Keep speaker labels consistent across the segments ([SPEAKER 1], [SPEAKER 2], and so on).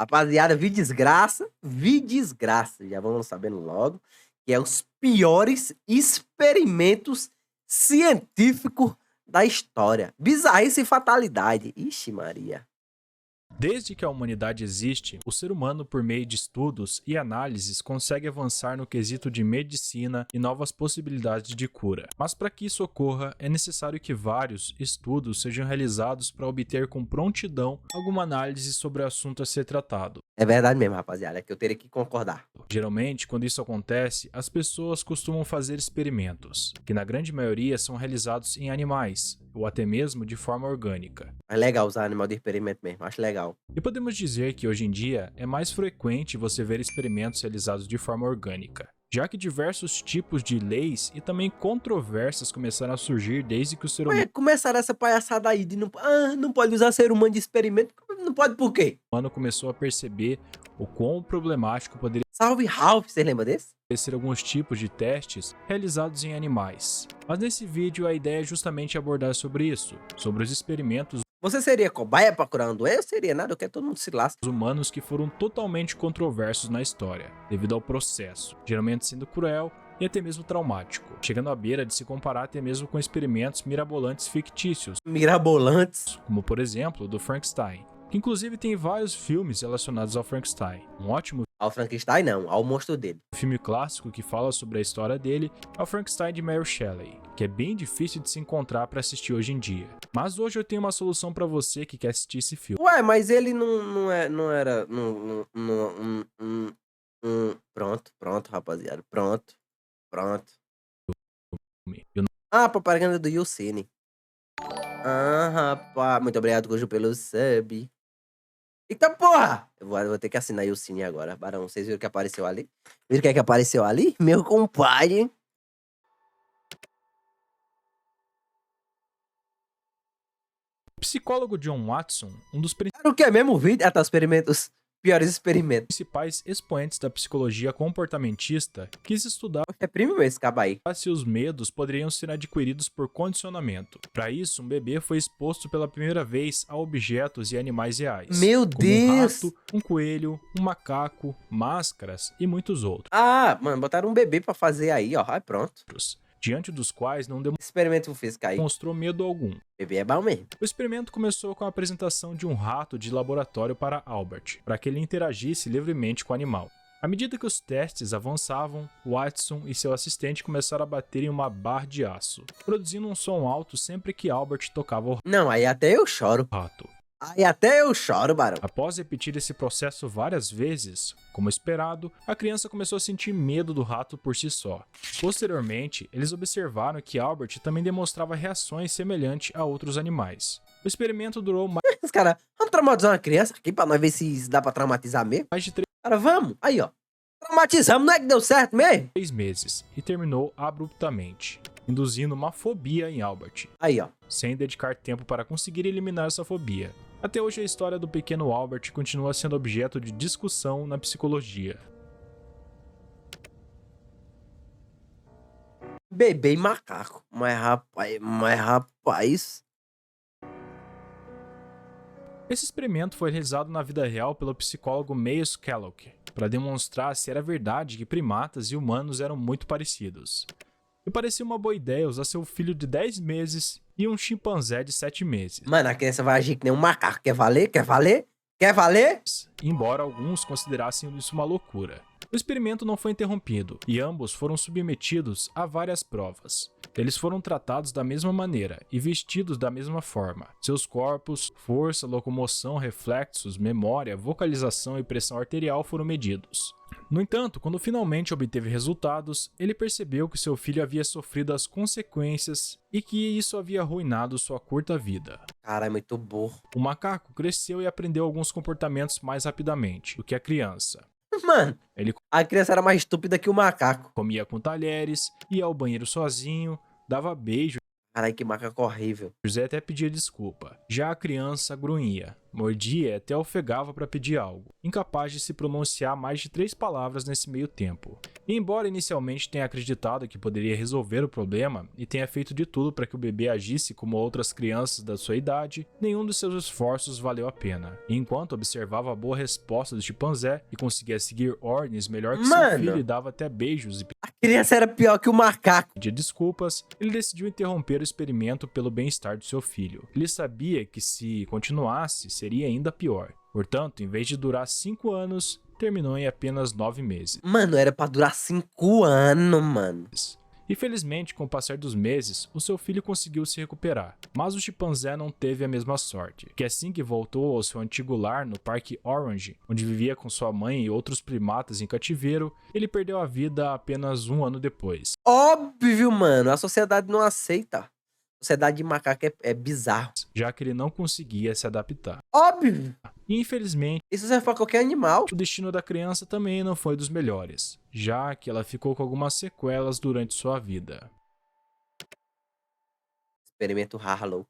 [SPEAKER 1] Rapaziada, vi desgraça, já vamos sabendo logo, que é os piores experimentos científicos da história. Bizarrice e fatalidade. Ixi, Maria.
[SPEAKER 2] Desde que a humanidade existe, o ser humano, por meio de estudos e análises, consegue avançar no quesito de medicina e novas possibilidades de cura. Mas para que isso ocorra, é necessário que vários estudos sejam realizados para obter com prontidão alguma análise sobre o assunto a ser tratado.
[SPEAKER 1] É verdade mesmo, rapaziada, é que eu teria que concordar.
[SPEAKER 2] Geralmente, quando isso acontece, as pessoas costumam fazer experimentos, que na grande maioria são realizados em animais, ou até mesmo de forma orgânica.
[SPEAKER 1] É legal usar animal de experimento mesmo, acho legal.
[SPEAKER 2] E podemos dizer que hoje em dia é mais frequente você ver experimentos realizados de forma orgânica, já que diversos tipos de leis e também controvérsias começaram a surgir desde que o ser
[SPEAKER 1] Ué, começaram essa palhaçada aí de não pode usar ser humano de experimento. Não pode por quê?
[SPEAKER 2] humano começou a perceber o quão problemático poderia
[SPEAKER 1] Salve Ralph, você lembra desse?
[SPEAKER 2] ser alguns tipos de testes realizados em animais. Mas nesse vídeo a ideia é justamente abordar sobre isso, sobre os experimentos
[SPEAKER 1] Você seria cobaia pra curar uma doença? Eu seria nada, eu quero que todo mundo se lasque.
[SPEAKER 2] humanos que foram totalmente controversos na história, devido ao processo, geralmente sendo cruel e até mesmo traumático, chegando à beira de se comparar até mesmo com experimentos mirabolantes fictícios,
[SPEAKER 1] Mirabolantes.
[SPEAKER 2] como por exemplo o do Frankenstein, que inclusive tem vários filmes relacionados ao Frankenstein. Um ótimo
[SPEAKER 1] Ao Frankenstein não, ao monstro dele.
[SPEAKER 2] filme clássico que fala sobre a história dele é o Frankenstein de Mary Shelley, que é bem difícil de se encontrar para assistir hoje em dia. Mas hoje eu tenho uma solução para você que quer assistir esse filme.
[SPEAKER 1] Ué, mas ele não era... Pronto, rapaziada, pronto.
[SPEAKER 2] Eu
[SPEAKER 1] Ah, propaganda do Youcine. Ah, rapaz, muito obrigado, Gojo, pelo sub. Eita porra! Eu vou ter que assinar Youcine agora, Barão. Vocês viram que apareceu ali? Viram o que é que apareceu ali? Meu compadre.
[SPEAKER 2] O psicólogo John Watson, um dos
[SPEAKER 1] Era o que é mesmo o vídeo? Ah, tá, experimentos. Piores experimentos.
[SPEAKER 2] principais expoentes da psicologia comportamentista, quis estudar
[SPEAKER 1] É primo esse cabo aí.
[SPEAKER 2] se os medos poderiam ser adquiridos por condicionamento. Para isso, um bebê foi exposto pela primeira vez a objetos e animais reais,
[SPEAKER 1] Meu
[SPEAKER 2] como um
[SPEAKER 1] Deus!
[SPEAKER 2] rato, um coelho, um macaco, máscaras e muitos outros,
[SPEAKER 1] Ah, mano, botaram um bebê pra fazer aí, ó. Aí pronto.
[SPEAKER 2] diante dos quais não
[SPEAKER 1] Experimento físico aí.
[SPEAKER 2] demonstrou medo algum.
[SPEAKER 1] Bebê é bom mesmo.
[SPEAKER 2] O experimento começou com a apresentação de um rato de laboratório para Albert, para que ele interagisse livremente com o animal. À medida que os testes avançavam, Watson e seu assistente começaram a bater em uma barra de aço, produzindo um som alto sempre que Albert tocava o
[SPEAKER 1] Não, aí até eu choro.
[SPEAKER 2] rato.
[SPEAKER 1] Aí até eu choro, Barão.
[SPEAKER 2] Após repetir esse processo várias vezes, como esperado, a criança começou a sentir medo do rato por si só. Posteriormente, eles observaram que Albert também demonstrava reações semelhantes a outros animais. O experimento durou
[SPEAKER 1] Os caras, vamos traumatizar uma criança aqui pra nós ver se dá pra traumatizar mesmo?
[SPEAKER 2] mais de
[SPEAKER 1] Cara, vamos. Aí, ó. Traumatizamos, não é que deu certo mesmo?
[SPEAKER 2] 3 meses e terminou abruptamente, induzindo uma fobia em Albert,
[SPEAKER 1] Aí, ó.
[SPEAKER 2] sem dedicar tempo para conseguir eliminar essa fobia. Até hoje a história do pequeno Albert continua sendo objeto de discussão na psicologia.
[SPEAKER 1] Bebê e macaco. Mas rapaz.
[SPEAKER 2] Esse experimento foi realizado na vida real pelo psicólogo Mayo Skellock, para demonstrar se era verdade que primatas e humanos eram muito parecidos. E parecia uma boa ideia usar seu filho de 10 meses e um chimpanzé de 7 meses.
[SPEAKER 1] Mano, a criança vai agir que nem um macaco. Quer valer? Quer valer? Quer valer?
[SPEAKER 2] Embora alguns considerassem isso uma loucura. O experimento não foi interrompido e ambos foram submetidos a várias provas. Eles foram tratados da mesma maneira e vestidos da mesma forma. Seus corpos, força, locomoção, reflexos, memória, vocalização e pressão arterial foram medidos. No entanto, quando finalmente obteve resultados, ele percebeu que seu filho havia sofrido as consequências e que isso havia arruinado sua curta vida.
[SPEAKER 1] Cara, é muito burro.
[SPEAKER 2] O macaco cresceu e aprendeu alguns comportamentos mais rapidamente do que a criança.
[SPEAKER 1] Mano,
[SPEAKER 2] Ele
[SPEAKER 1] a criança era mais estúpida que o macaco.
[SPEAKER 2] comia com talheres, ia ao banheiro sozinho, dava beijo
[SPEAKER 1] Caralho, que macaco horrível.
[SPEAKER 2] José até pedia desculpa. Já a criança grunhia, mordia e até ofegava para pedir algo, incapaz de se pronunciar mais de 3 palavras nesse meio tempo. E embora inicialmente tenha acreditado que poderia resolver o problema e tenha feito de tudo para que o bebê agisse como outras crianças da sua idade, nenhum dos seus esforços valeu a pena. E enquanto observava a boa resposta do chimpanzé e conseguia seguir ordens melhor que seu filho e dava até beijos e
[SPEAKER 1] A criança era pior que o macaco.
[SPEAKER 2] pedia desculpas, ele decidiu interromper o experimento pelo bem-estar do seu filho. Ele sabia que se continuasse, seria ainda pior. Portanto, em vez de durar 5 anos, terminou em apenas 9 meses.
[SPEAKER 1] Mano, era pra durar 5 anos, mano.
[SPEAKER 2] E felizmente, com o passar dos meses, o seu filho conseguiu se recuperar. Mas o chimpanzé não teve a mesma sorte, que assim que voltou ao seu antigo lar no Parque Orange, onde vivia com sua mãe e outros primatas em cativeiro, ele perdeu a vida apenas 1 ano depois.
[SPEAKER 1] Óbvio, mano. A sociedade não aceita. A sociedade de macaco é bizarro.
[SPEAKER 2] Já que ele não conseguia se adaptar.
[SPEAKER 1] Óbvio.
[SPEAKER 2] E infelizmente,
[SPEAKER 1] Isso serve pra qualquer animal.
[SPEAKER 2] o destino da criança também não foi dos melhores, já que ela ficou com algumas sequelas durante sua vida.
[SPEAKER 1] Experimento Harlow.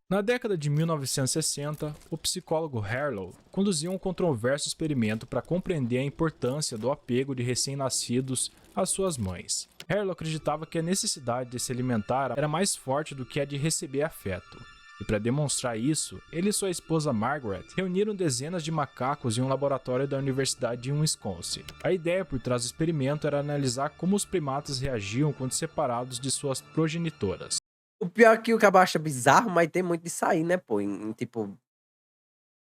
[SPEAKER 2] Na década de 1960, o psicólogo Harlow conduziu um controverso experimento para compreender a importância do apego de recém-nascidos às suas mães. Harlow acreditava que a necessidade de se alimentar era mais forte do que a de receber afeto. E para demonstrar isso, ele e sua esposa Margaret reuniram dezenas de macacos em um laboratório da Universidade de Wisconsin. A ideia por trás do experimento era analisar como os primatas reagiam quando separados de suas progenitoras.
[SPEAKER 1] O pior é que o cabo acha bizarro, mas tem muito disso aí, né, pô? Tipo,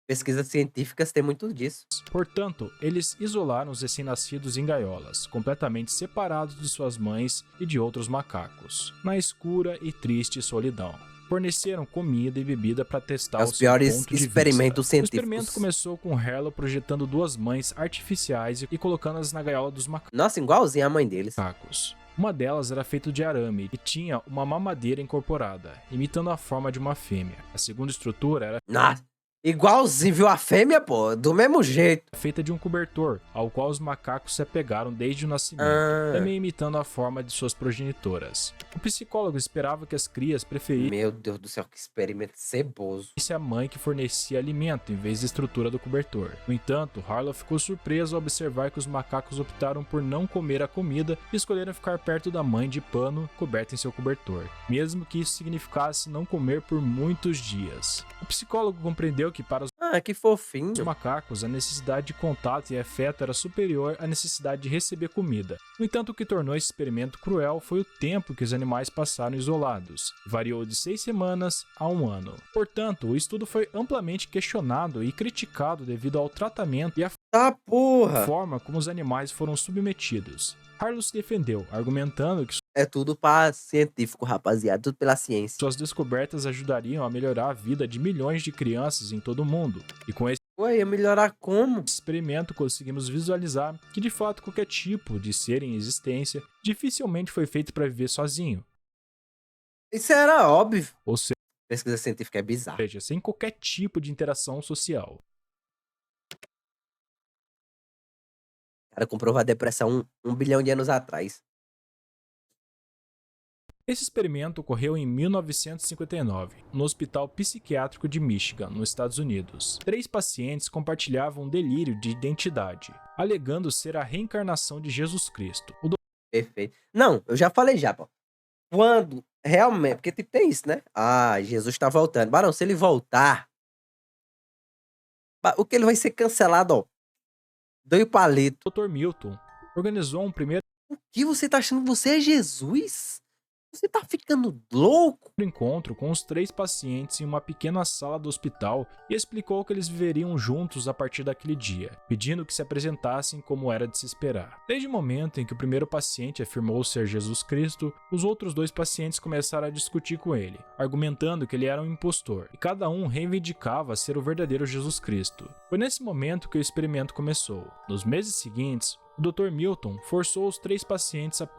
[SPEAKER 1] pesquisas científicas tem muito disso.
[SPEAKER 2] Portanto, eles isolaram os recém-nascidos em gaiolas, completamente separados de suas mães e de outros macacos, na escura e triste solidão. Forneceram comida e bebida para testar
[SPEAKER 1] É
[SPEAKER 2] o
[SPEAKER 1] os
[SPEAKER 2] seu
[SPEAKER 1] piores
[SPEAKER 2] ponto de
[SPEAKER 1] experimentos
[SPEAKER 2] vista. O
[SPEAKER 1] científicos.
[SPEAKER 2] experimento começou com Harlow projetando 2 mães artificiais e colocando-as na gaiola dos
[SPEAKER 1] Nossa, igualzinho a mãe deles.
[SPEAKER 2] macacos. Uma delas era feita de arame e tinha uma mamadeira incorporada, imitando a forma de uma fêmea. A segunda estrutura era
[SPEAKER 1] Nossa, igualzinho, viu a fêmea, pô? Do mesmo jeito.
[SPEAKER 2] feita de um cobertor, ao qual os macacos se apegaram desde o nascimento, também imitando a forma de suas progenitoras. O psicólogo esperava que as crias preferissem
[SPEAKER 1] Meu Deus do céu, que experimento ceboso.
[SPEAKER 2] a mãe que fornecia alimento em vez da estrutura do cobertor. No entanto, Harlow ficou surpreso ao observar que os macacos optaram por não comer a comida e escolheram ficar perto da mãe de pano coberta em seu cobertor, mesmo que isso significasse não comer por muitos dias. O psicólogo compreendeu que para os
[SPEAKER 1] Ah, que fofinho.
[SPEAKER 2] macacos, a necessidade de contato e afeto era superior à necessidade de receber comida. No entanto, o que tornou esse experimento cruel foi o tempo que os animais passaram isolados. Variou de 6 semanas a 1 ano. Portanto, o estudo foi amplamente questionado e criticado devido ao tratamento e à
[SPEAKER 1] Tá, porra.
[SPEAKER 2] forma como os animais foram submetidos. Harlow se defendeu, argumentando que
[SPEAKER 1] É tudo pra científico, rapaziada. Tudo pela ciência.
[SPEAKER 2] suas descobertas ajudariam a melhorar a vida de milhões de crianças em todo o mundo. E com esse
[SPEAKER 1] Ué, ia melhorar como?
[SPEAKER 2] experimento conseguimos visualizar que de fato qualquer tipo de ser em existência dificilmente foi feito para viver sozinho,
[SPEAKER 1] Isso era óbvio.
[SPEAKER 2] ou
[SPEAKER 1] Pesquisa científica é bizarra.
[SPEAKER 2] seja, sem qualquer tipo de interação social.
[SPEAKER 1] O cara comprovou a depressão 1 bilhão de anos atrás.
[SPEAKER 2] Esse experimento ocorreu em 1959, no Hospital Psiquiátrico de Michigan, nos Estados Unidos. 3 pacientes compartilhavam um delírio de identidade, alegando ser a reencarnação de Jesus Cristo. O
[SPEAKER 1] Perfeito. Não, eu já falei já, pô. Quando realmente. Porque tipo, tem isso, né? Ah, Jesus tá voltando. Barão, se ele voltar. O que ele vai ser cancelado, ó. Dois palitos.
[SPEAKER 2] Dr. Milton organizou um primeiro
[SPEAKER 1] O que você tá achando que você é Jesus? Você tá ficando louco?
[SPEAKER 2] encontro com os 3 pacientes em uma pequena sala do hospital e explicou que eles viveriam juntos a partir daquele dia, pedindo que se apresentassem como era de se esperar. Desde o momento em que o primeiro paciente afirmou ser Jesus Cristo, os outros 2 pacientes começaram a discutir com ele, argumentando que ele era um impostor, e cada um reivindicava ser o verdadeiro Jesus Cristo. Foi nesse momento que o experimento começou. Nos meses seguintes, o Dr. Milton forçou os 3 pacientes a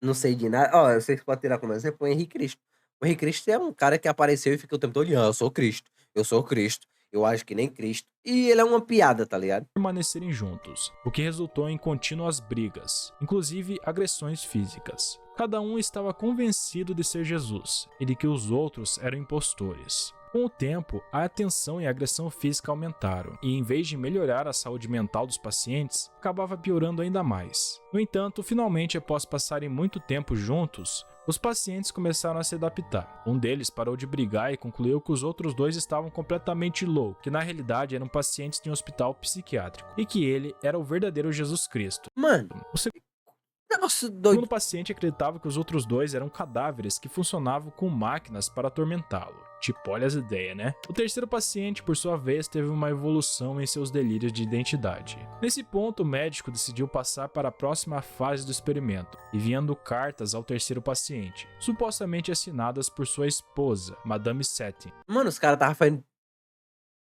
[SPEAKER 1] Não sei de nada. Ó, eu sei que pode tirar como exemplo o Henrique Cristo. O Henrique Cristo é um cara que apareceu e fica o tempo todo, eu sou Cristo, eu sou Cristo, Eu acho que nem Cristo. E ele é uma piada, tá ligado?
[SPEAKER 2] Permanecerem juntos, o que resultou em contínuas brigas, inclusive agressões físicas. Cada um estava convencido de ser Jesus e de que os outros eram impostores. Com o tempo, a tensão e a agressão física aumentaram, e em vez de melhorar a saúde mental dos pacientes, acabava piorando ainda mais. No entanto, finalmente, após passarem muito tempo juntos, os pacientes começaram a se adaptar. Um deles parou de brigar e concluiu que os outros dois estavam completamente loucos, que na realidade eram pacientes de um hospital psiquiátrico, e que ele era o verdadeiro Jesus Cristo.
[SPEAKER 1] Mano,
[SPEAKER 2] O
[SPEAKER 1] negócio
[SPEAKER 2] segundo
[SPEAKER 1] doido.
[SPEAKER 2] paciente acreditava que os outros dois eram cadáveres que funcionavam com máquinas para atormentá-lo. Tipo, olha as ideias, né? O terceiro paciente, por sua vez, teve uma evolução em seus delírios de identidade. Nesse ponto, o médico decidiu passar para a próxima fase do experimento, enviando cartas ao terceiro paciente, supostamente assinadas por sua esposa, Madame Setting.
[SPEAKER 1] Mano, os caras estavam fazendo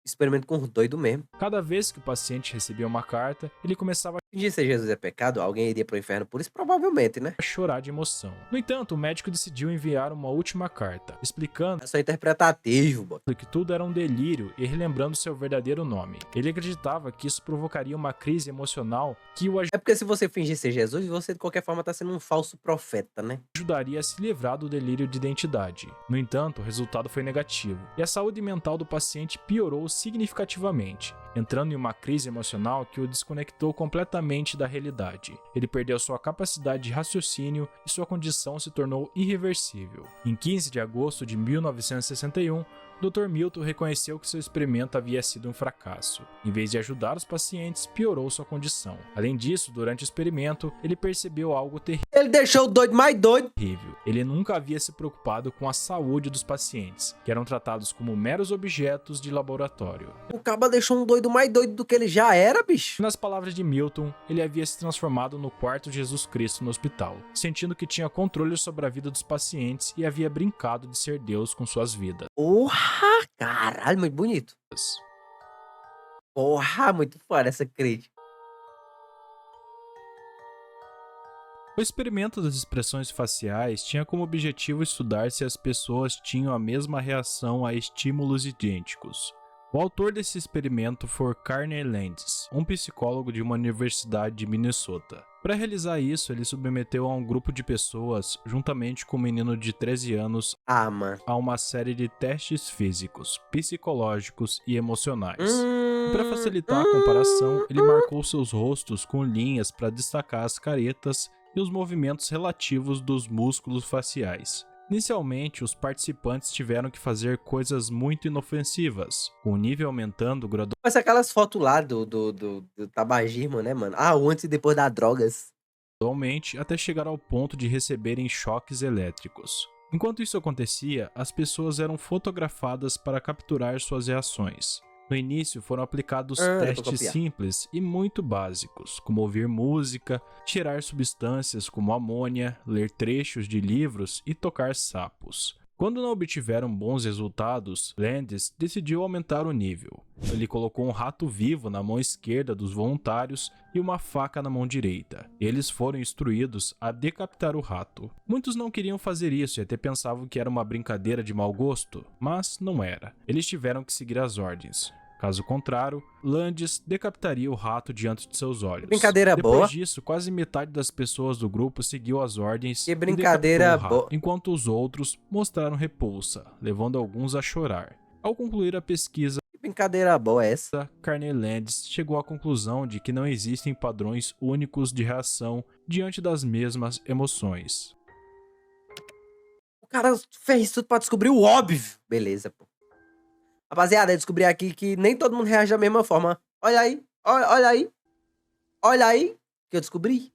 [SPEAKER 1] experimento com os doidos mesmo.
[SPEAKER 2] Cada vez que o paciente recebia uma carta, ele começava
[SPEAKER 1] Fingir ser Jesus é pecado? Alguém iria pro inferno por isso? Provavelmente, né?
[SPEAKER 2] a chorar de emoção. No entanto, o médico decidiu enviar uma última carta, explicando
[SPEAKER 1] É só interpretativo, bota.
[SPEAKER 2] que tudo era um delírio e relembrando seu verdadeiro nome. Ele acreditava que isso provocaria uma crise emocional que o
[SPEAKER 1] É porque se você fingir ser Jesus, você de qualquer forma tá sendo um falso profeta, né?
[SPEAKER 2] ajudaria a se livrar do delírio de identidade. No entanto, o resultado foi negativo, e a saúde mental do paciente piorou significativamente, entrando em uma crise emocional que o desconectou completamente da realidade. Ele perdeu sua capacidade de raciocínio e sua condição se tornou irreversível. Em 15 de agosto de 1961, Dr. Milton reconheceu que seu experimento havia sido um fracasso. Em vez de ajudar os pacientes, piorou sua condição. Além disso, durante o experimento, ele percebeu algo
[SPEAKER 1] Ele deixou o doido mais doido.
[SPEAKER 2] terrível. Ele nunca havia se preocupado com a saúde dos pacientes, que eram tratados como meros objetos de laboratório.
[SPEAKER 1] O caba deixou um doido mais doido do que ele já era, bicho.
[SPEAKER 2] Nas palavras de Milton, ele havia se transformado no quarto Jesus Cristo no hospital, sentindo que tinha controle sobre a vida dos pacientes e havia brincado de ser Deus com suas vidas.
[SPEAKER 1] Porra, caralho, muito bonito. Porra, muito foda essa crítica.
[SPEAKER 2] O experimento das expressões faciais tinha como objetivo estudar se as pessoas tinham a mesma reação a estímulos idênticos. O autor desse experimento foi Carney Landis, um psicólogo de uma universidade de Minnesota. Para realizar isso, ele submeteu a um grupo de pessoas, juntamente com um menino de 13 anos,
[SPEAKER 1] Ah, mano.
[SPEAKER 2] a uma série de testes físicos, psicológicos e emocionais. Para facilitar a comparação, ele marcou seus rostos com linhas para destacar as caretas e os movimentos relativos dos músculos faciais. Inicialmente, os participantes tiveram que fazer coisas muito inofensivas, com o nível aumentando
[SPEAKER 1] Parece aquelas fotos lá do tabagismo, né, mano? Ah, o antes e depois das drogas.
[SPEAKER 2] gradualmente até chegar ao ponto de receberem choques elétricos. Enquanto isso acontecia, as pessoas eram fotografadas para capturar suas reações. No início foram aplicados
[SPEAKER 1] Dá pra
[SPEAKER 2] testes
[SPEAKER 1] copiar.
[SPEAKER 2] simples e muito básicos, como ouvir música, tirar substâncias como amônia, ler trechos de livros e tocar sapos. Quando não obtiveram bons resultados, Landis decidiu aumentar o nível. Ele colocou um rato vivo na mão esquerda dos voluntários e uma faca na mão direita. Eles foram instruídos a decapitar o rato. Muitos não queriam fazer isso e até pensavam que era uma brincadeira de mau gosto, mas não era. Eles tiveram que seguir as ordens. Caso contrário, Landis decapitaria o rato diante de seus olhos.
[SPEAKER 1] Brincadeira
[SPEAKER 2] Depois
[SPEAKER 1] boa.
[SPEAKER 2] disso, quase metade das pessoas do grupo seguiu as ordens
[SPEAKER 1] Que
[SPEAKER 2] e
[SPEAKER 1] brincadeira
[SPEAKER 2] decapitou o rato,
[SPEAKER 1] boa.
[SPEAKER 2] enquanto os outros mostraram repulsa, levando alguns a chorar. Ao concluir a pesquisa,
[SPEAKER 1] Que brincadeira boa é essa?
[SPEAKER 2] Carney Landis chegou à conclusão de que não existem padrões únicos de reação diante das mesmas emoções.
[SPEAKER 1] O cara fez tudo pra descobrir o óbvio. Beleza, pô. Rapaziada, eu descobri aqui que nem todo mundo reage da mesma forma. Olha aí, olha aí. Olha aí que eu descobri.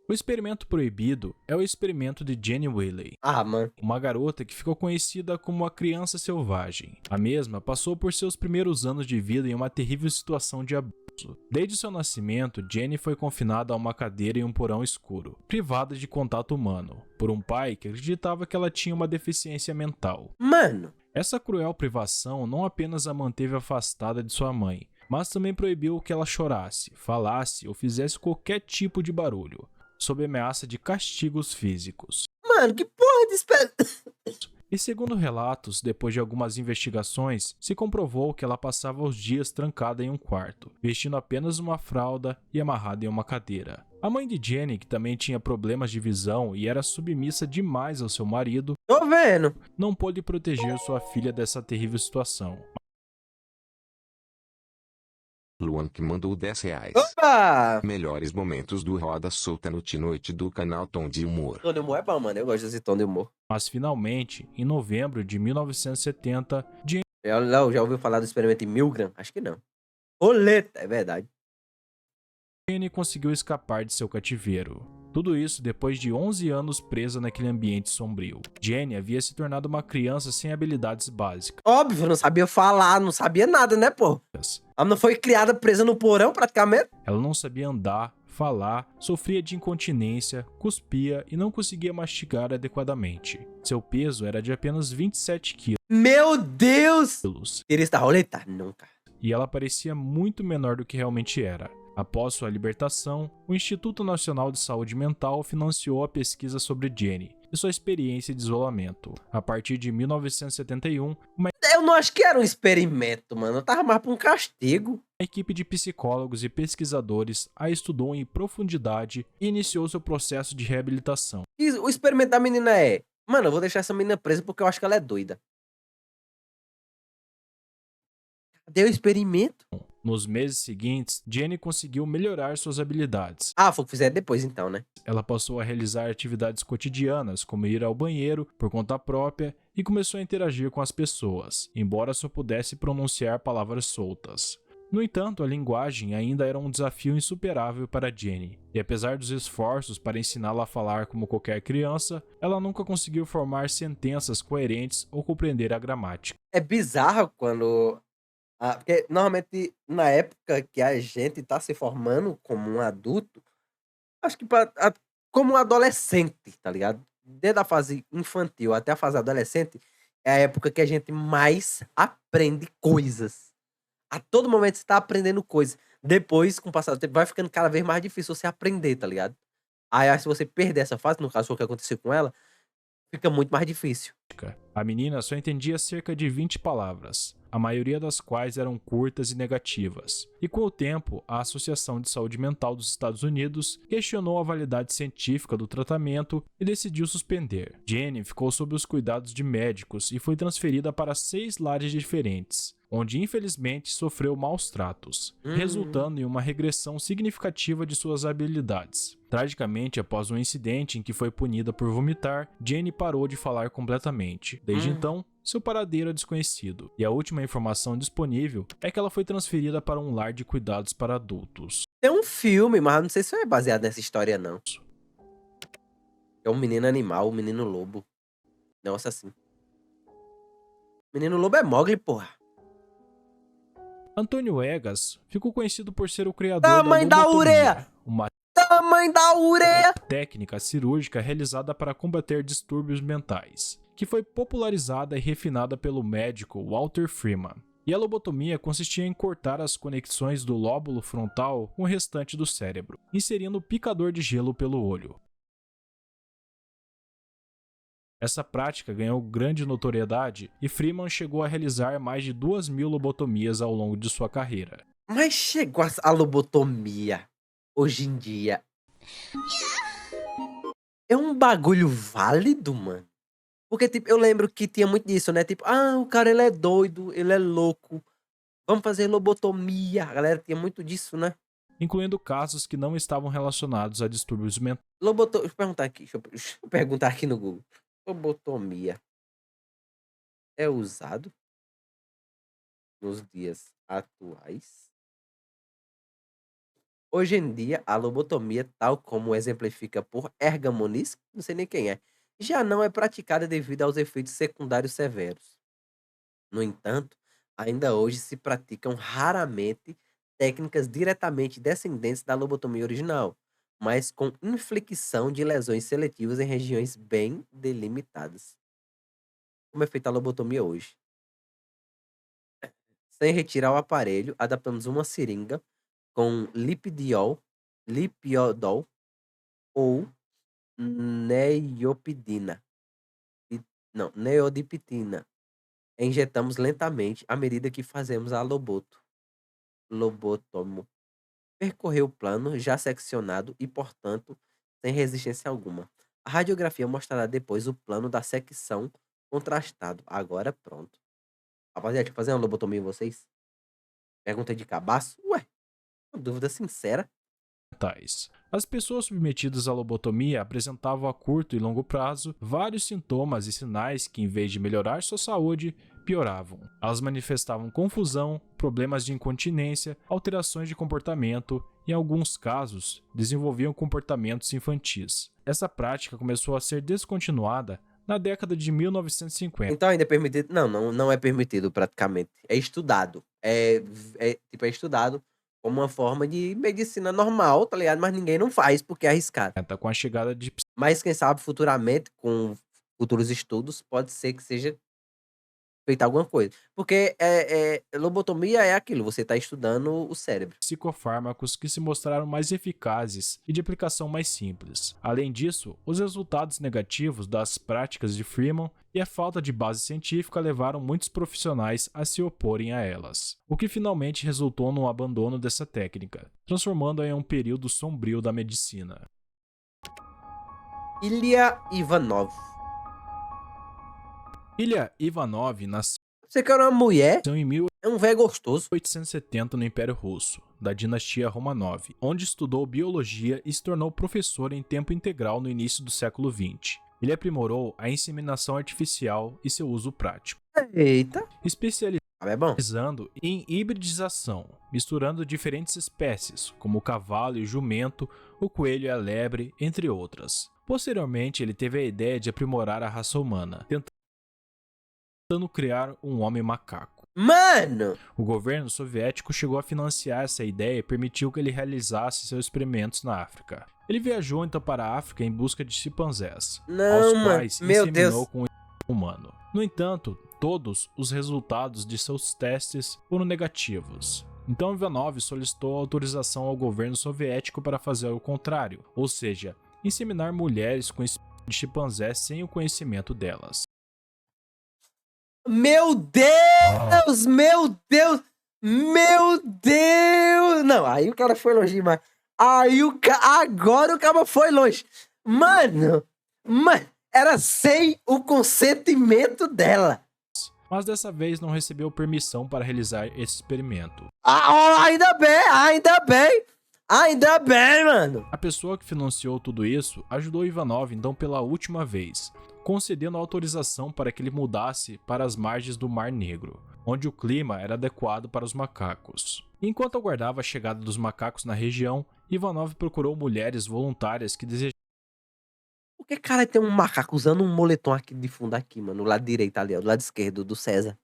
[SPEAKER 2] O experimento proibido é o experimento de Jenny Whaley,
[SPEAKER 1] Ah, mano.
[SPEAKER 2] uma garota que ficou conhecida como a criança selvagem. A mesma passou por seus primeiros anos de vida em uma terrível situação de abuso. Desde seu nascimento, Jenny foi confinada a uma cadeira em um porão escuro, privada de contato humano, por um pai que acreditava que ela tinha uma deficiência mental.
[SPEAKER 1] Mano.
[SPEAKER 2] Essa cruel privação não apenas a manteve afastada de sua mãe, mas também proibiu que ela chorasse, falasse ou fizesse qualquer tipo de barulho, sob ameaça de castigos físicos.
[SPEAKER 1] Mano, que porra de espécie.
[SPEAKER 2] E segundo relatos, depois de algumas investigações, se comprovou que ela passava os dias trancada em um quarto, vestindo apenas uma fralda e amarrada em uma cadeira. A mãe de Jenny, que também tinha problemas de visão e era submissa demais ao seu marido,
[SPEAKER 1] Tô vendo.
[SPEAKER 2] não pôde proteger sua filha dessa terrível situação.
[SPEAKER 3] Luan que mandou R$ 10.
[SPEAKER 1] Opa!
[SPEAKER 3] Melhores momentos do Roda Solta no Noite do canal Tom de Humor.
[SPEAKER 1] Tom de humor é bom, mano. Eu gosto desse tom de humor.
[SPEAKER 2] Mas finalmente, em novembro de 1970,
[SPEAKER 1] Já ouviu falar do experimento em Milgram? Acho que não. Roleta, é verdade.
[SPEAKER 2] Jenny conseguiu escapar de seu cativeiro. Tudo isso depois de 11 anos presa naquele ambiente sombrio. Jenny havia se tornado uma criança sem habilidades básicas.
[SPEAKER 1] Óbvio, não sabia falar, não sabia nada, né, pô? Ela não foi criada presa no porão, praticamente.
[SPEAKER 2] Ela não sabia andar, falar, sofria de incontinência, cuspia e não conseguia mastigar adequadamente. Seu peso era de apenas 27 quilos.
[SPEAKER 1] Meu Deus! Tira esta roleta? Nunca.
[SPEAKER 2] E ela parecia muito menor do que realmente era. Após sua libertação, o Instituto Nacional de Saúde Mental financiou a pesquisa sobre Jenny e sua experiência de isolamento. A partir de 1971, uma
[SPEAKER 1] Eu não acho que era um experimento, mano. Eu tava mais pra um castigo.
[SPEAKER 2] equipe de psicólogos e pesquisadores a estudou em profundidade e iniciou seu processo de reabilitação.
[SPEAKER 1] E o experimento da menina é... Mano, eu vou deixar essa menina presa porque eu acho que ela é doida. Cadê o experimento?
[SPEAKER 2] Nos meses seguintes, Jenny conseguiu melhorar suas habilidades.
[SPEAKER 1] Ah, foi o que fizeram depois então, né?
[SPEAKER 2] Ela passou a realizar atividades cotidianas, como ir ao banheiro por conta própria, e começou a interagir com as pessoas, embora só pudesse pronunciar palavras soltas. No entanto, a linguagem ainda era um desafio insuperável para Jenny, e apesar dos esforços para ensiná-la a falar como qualquer criança, ela nunca conseguiu formar sentenças coerentes ou compreender a gramática.
[SPEAKER 1] É bizarro quando... porque normalmente na época que a gente tá se formando como um adulto, acho que como um adolescente, tá ligado? Desde a fase infantil até a fase adolescente, é a época que a gente mais aprende coisas. A todo momento você tá aprendendo coisas. Depois, com o passar do tempo, vai ficando cada vez mais difícil você aprender, tá ligado? Aí, se você perder essa fase, no caso foi o que aconteceu com ela, fica muito mais difícil.
[SPEAKER 2] A menina só entendia cerca de 20 palavras, a maioria das quais eram curtas e negativas. E com o tempo, a Associação de Saúde Mental dos Estados Unidos questionou a validade científica do tratamento e decidiu suspender. Jenny ficou sob os cuidados de médicos e foi transferida para 6 lares diferentes, onde infelizmente sofreu maus tratos, resultando em uma regressão significativa de suas habilidades. Tragicamente, após um incidente em que foi punida por vomitar, Jenny parou de falar completamente. Desde então, seu paradeiro é desconhecido, e a última informação disponível é que ela foi transferida para um lar de cuidados para adultos.
[SPEAKER 1] Tem um filme, mas não sei se é baseado nessa história, não. É um menino animal, um menino lobo. Negócio assim. Menino lobo é Mowgli, porra.
[SPEAKER 2] Antônio Egas ficou conhecido por ser o criador
[SPEAKER 1] Tamanho
[SPEAKER 2] da
[SPEAKER 1] da
[SPEAKER 2] lobotomia,
[SPEAKER 1] ureia!
[SPEAKER 2] uma
[SPEAKER 1] Tamanho da ureia!
[SPEAKER 2] técnica cirúrgica realizada para combater distúrbios mentais, que foi popularizada e refinada pelo médico Walter Freeman. E a lobotomia consistia em cortar as conexões do lóbulo frontal com o restante do cérebro, inserindo picador de gelo pelo olho. Essa prática ganhou grande notoriedade e Freeman chegou a realizar mais de 2.000 lobotomias ao longo de sua carreira.
[SPEAKER 1] Mas chegou a lobotomia, hoje em dia, é um bagulho válido, mano? Porque, tipo, eu lembro que tinha muito disso, né? Tipo, o cara, ele é doido, ele é louco. Vamos fazer lobotomia. A galera tinha muito disso, né?
[SPEAKER 2] Incluindo casos que não estavam relacionados a distúrbios mentais.
[SPEAKER 1] Deixa eu perguntar aqui. Deixa eu perguntar aqui no Google. Lobotomia é usado nos dias atuais? Hoje em dia, a lobotomia, tal como exemplifica por Ergamonis, não sei nem quem é, já não é praticada devido aos efeitos secundários severos. No entanto, ainda hoje se praticam raramente técnicas diretamente descendentes da lobotomia original, mas com inflexão de lesões seletivas em regiões bem delimitadas. Como é feita a lobotomia hoje? Sem retirar o aparelho, adaptamos uma seringa com lipiodol ou neiopidina. Não, neodiptina. Injetamos lentamente à medida que fazemos a lobotomo. Percorreu o plano já seccionado e, portanto, sem resistência alguma. A radiografia mostrará depois o plano da secção contrastado. Agora pronto. Rapaziada, deixa eu fazer uma lobotomia em vocês. Pergunta de cabaço? Ué, uma dúvida sincera.
[SPEAKER 2] As pessoas submetidas à lobotomia apresentavam a curto e longo prazo vários sintomas e sinais que, em vez de melhorar sua saúde, pioravam. Elas manifestavam confusão, problemas de incontinência, alterações de comportamento e, em alguns casos, desenvolviam comportamentos infantis. Essa prática começou a ser descontinuada na década de 1950.
[SPEAKER 1] Então ainda é permitido? Não é permitido praticamente. É estudado. É estudado como uma forma de medicina normal, tá ligado? Mas ninguém não faz porque é arriscado.
[SPEAKER 2] Com a chegada de
[SPEAKER 1] Mas quem sabe futuramente, com futuros estudos, pode ser que seja feita alguma coisa. Porque lobotomia é aquilo, você tá estudando o cérebro.
[SPEAKER 2] psicofármacos que se mostraram mais eficazes e de aplicação mais simples. Além disso, os resultados negativos das práticas de Freeman e a falta de base científica levaram muitos profissionais a se oporem a elas, o que finalmente resultou no abandono dessa técnica, transformando-a em um período sombrio da medicina.
[SPEAKER 1] Ilya Ivanov.
[SPEAKER 2] Ilya Ivanov nasceu
[SPEAKER 1] Você que era uma mulher,
[SPEAKER 2] em
[SPEAKER 1] é um velho gostoso.
[SPEAKER 2] 1870 no Império Russo, da dinastia Romanov, onde estudou biologia e se tornou professor em tempo integral no início do século XX. Ele aprimorou a inseminação artificial e seu uso prático,
[SPEAKER 1] Eita.
[SPEAKER 2] especializando
[SPEAKER 1] É bom.
[SPEAKER 2] em hibridização, misturando diferentes espécies, como o cavalo e o jumento, o coelho e a lebre, entre outras. Posteriormente, ele teve a ideia de aprimorar a raça humana, tentando criar um homem macaco.
[SPEAKER 1] Mano!
[SPEAKER 2] O governo soviético chegou a financiar essa ideia e permitiu que ele realizasse seus experimentos na África. Ele viajou então para a África em busca de chimpanzés,
[SPEAKER 1] Não,
[SPEAKER 2] aos
[SPEAKER 1] mano.
[SPEAKER 2] quais
[SPEAKER 1] Meu
[SPEAKER 2] inseminou
[SPEAKER 1] Deus.
[SPEAKER 2] com o humano. No entanto, todos os resultados de seus testes foram negativos. Então Ivanov solicitou autorização ao governo soviético para fazer o contrário, ou seja, inseminar mulheres com espécies de chimpanzés sem o conhecimento delas.
[SPEAKER 1] Meu Deus! Meu Deus! Meu Deus! Não, aí o cara foi longe demais. Agora o cara foi longe. Mano! Era sem o consentimento dela.
[SPEAKER 2] Mas dessa vez não recebeu permissão para realizar esse experimento.
[SPEAKER 1] Ainda bem, mano.
[SPEAKER 2] A pessoa que financiou tudo isso ajudou Ivanov então pela última vez, concedendo autorização para que ele mudasse para as margens do Mar Negro, onde o clima era adequado para os macacos. Enquanto aguardava a chegada dos macacos na região, Ivanov procurou mulheres voluntárias que desejavam
[SPEAKER 1] Por que cara tem um macaco usando um moletom aqui de fundo aqui, mano? Do lado direito ali, ó, do lado esquerdo do César.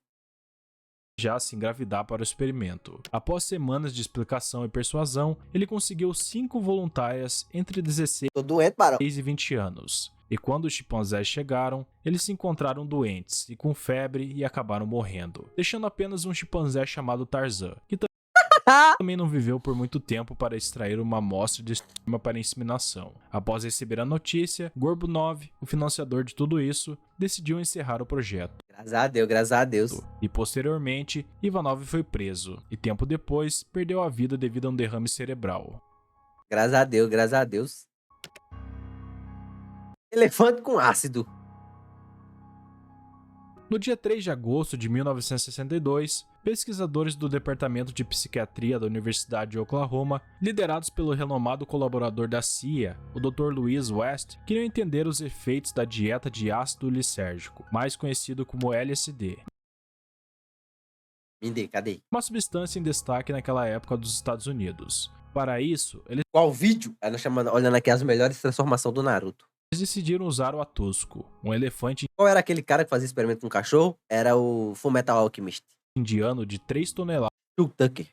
[SPEAKER 2] já se engravidar para o experimento. Após semanas de explicação e persuasão, ele conseguiu 5 voluntárias entre 16
[SPEAKER 1] Tô doente, barão.
[SPEAKER 2] e 20 anos. E quando os chimpanzés chegaram, eles se encontraram doentes e com febre e acabaram morrendo, deixando apenas um chimpanzé chamado Tarzan, que também não viveu por muito tempo para extrair uma amostra de esperma para inseminação. Após receber a notícia, Gorbunov, o financiador de tudo isso, decidiu encerrar o projeto.
[SPEAKER 1] Graças a Deus.
[SPEAKER 2] E posteriormente, Ivanov foi preso, e tempo depois, perdeu a vida devido a um derrame cerebral.
[SPEAKER 1] Graças a Deus. Elefante com ácido.
[SPEAKER 2] No dia 3 de agosto de 1962, pesquisadores do Departamento de Psiquiatria da Universidade de Oklahoma, liderados pelo renomado colaborador da CIA, o Dr. Louis West, queriam entender os efeitos da dieta de ácido lisérgico, mais conhecido como LSD,
[SPEAKER 1] Cadê?
[SPEAKER 2] uma substância em destaque naquela época dos Estados Unidos. Para isso, eles
[SPEAKER 1] Qual vídeo? Ela chamando, olhando aqui as melhores transformações do Naruto.
[SPEAKER 2] decidiram usar o Atusco, um elefante
[SPEAKER 1] Qual era aquele cara que fazia experimento com cachorro? Era o Fullmetal Alchemist.
[SPEAKER 2] indiano de 3 toneladas
[SPEAKER 1] Chuck Tucker.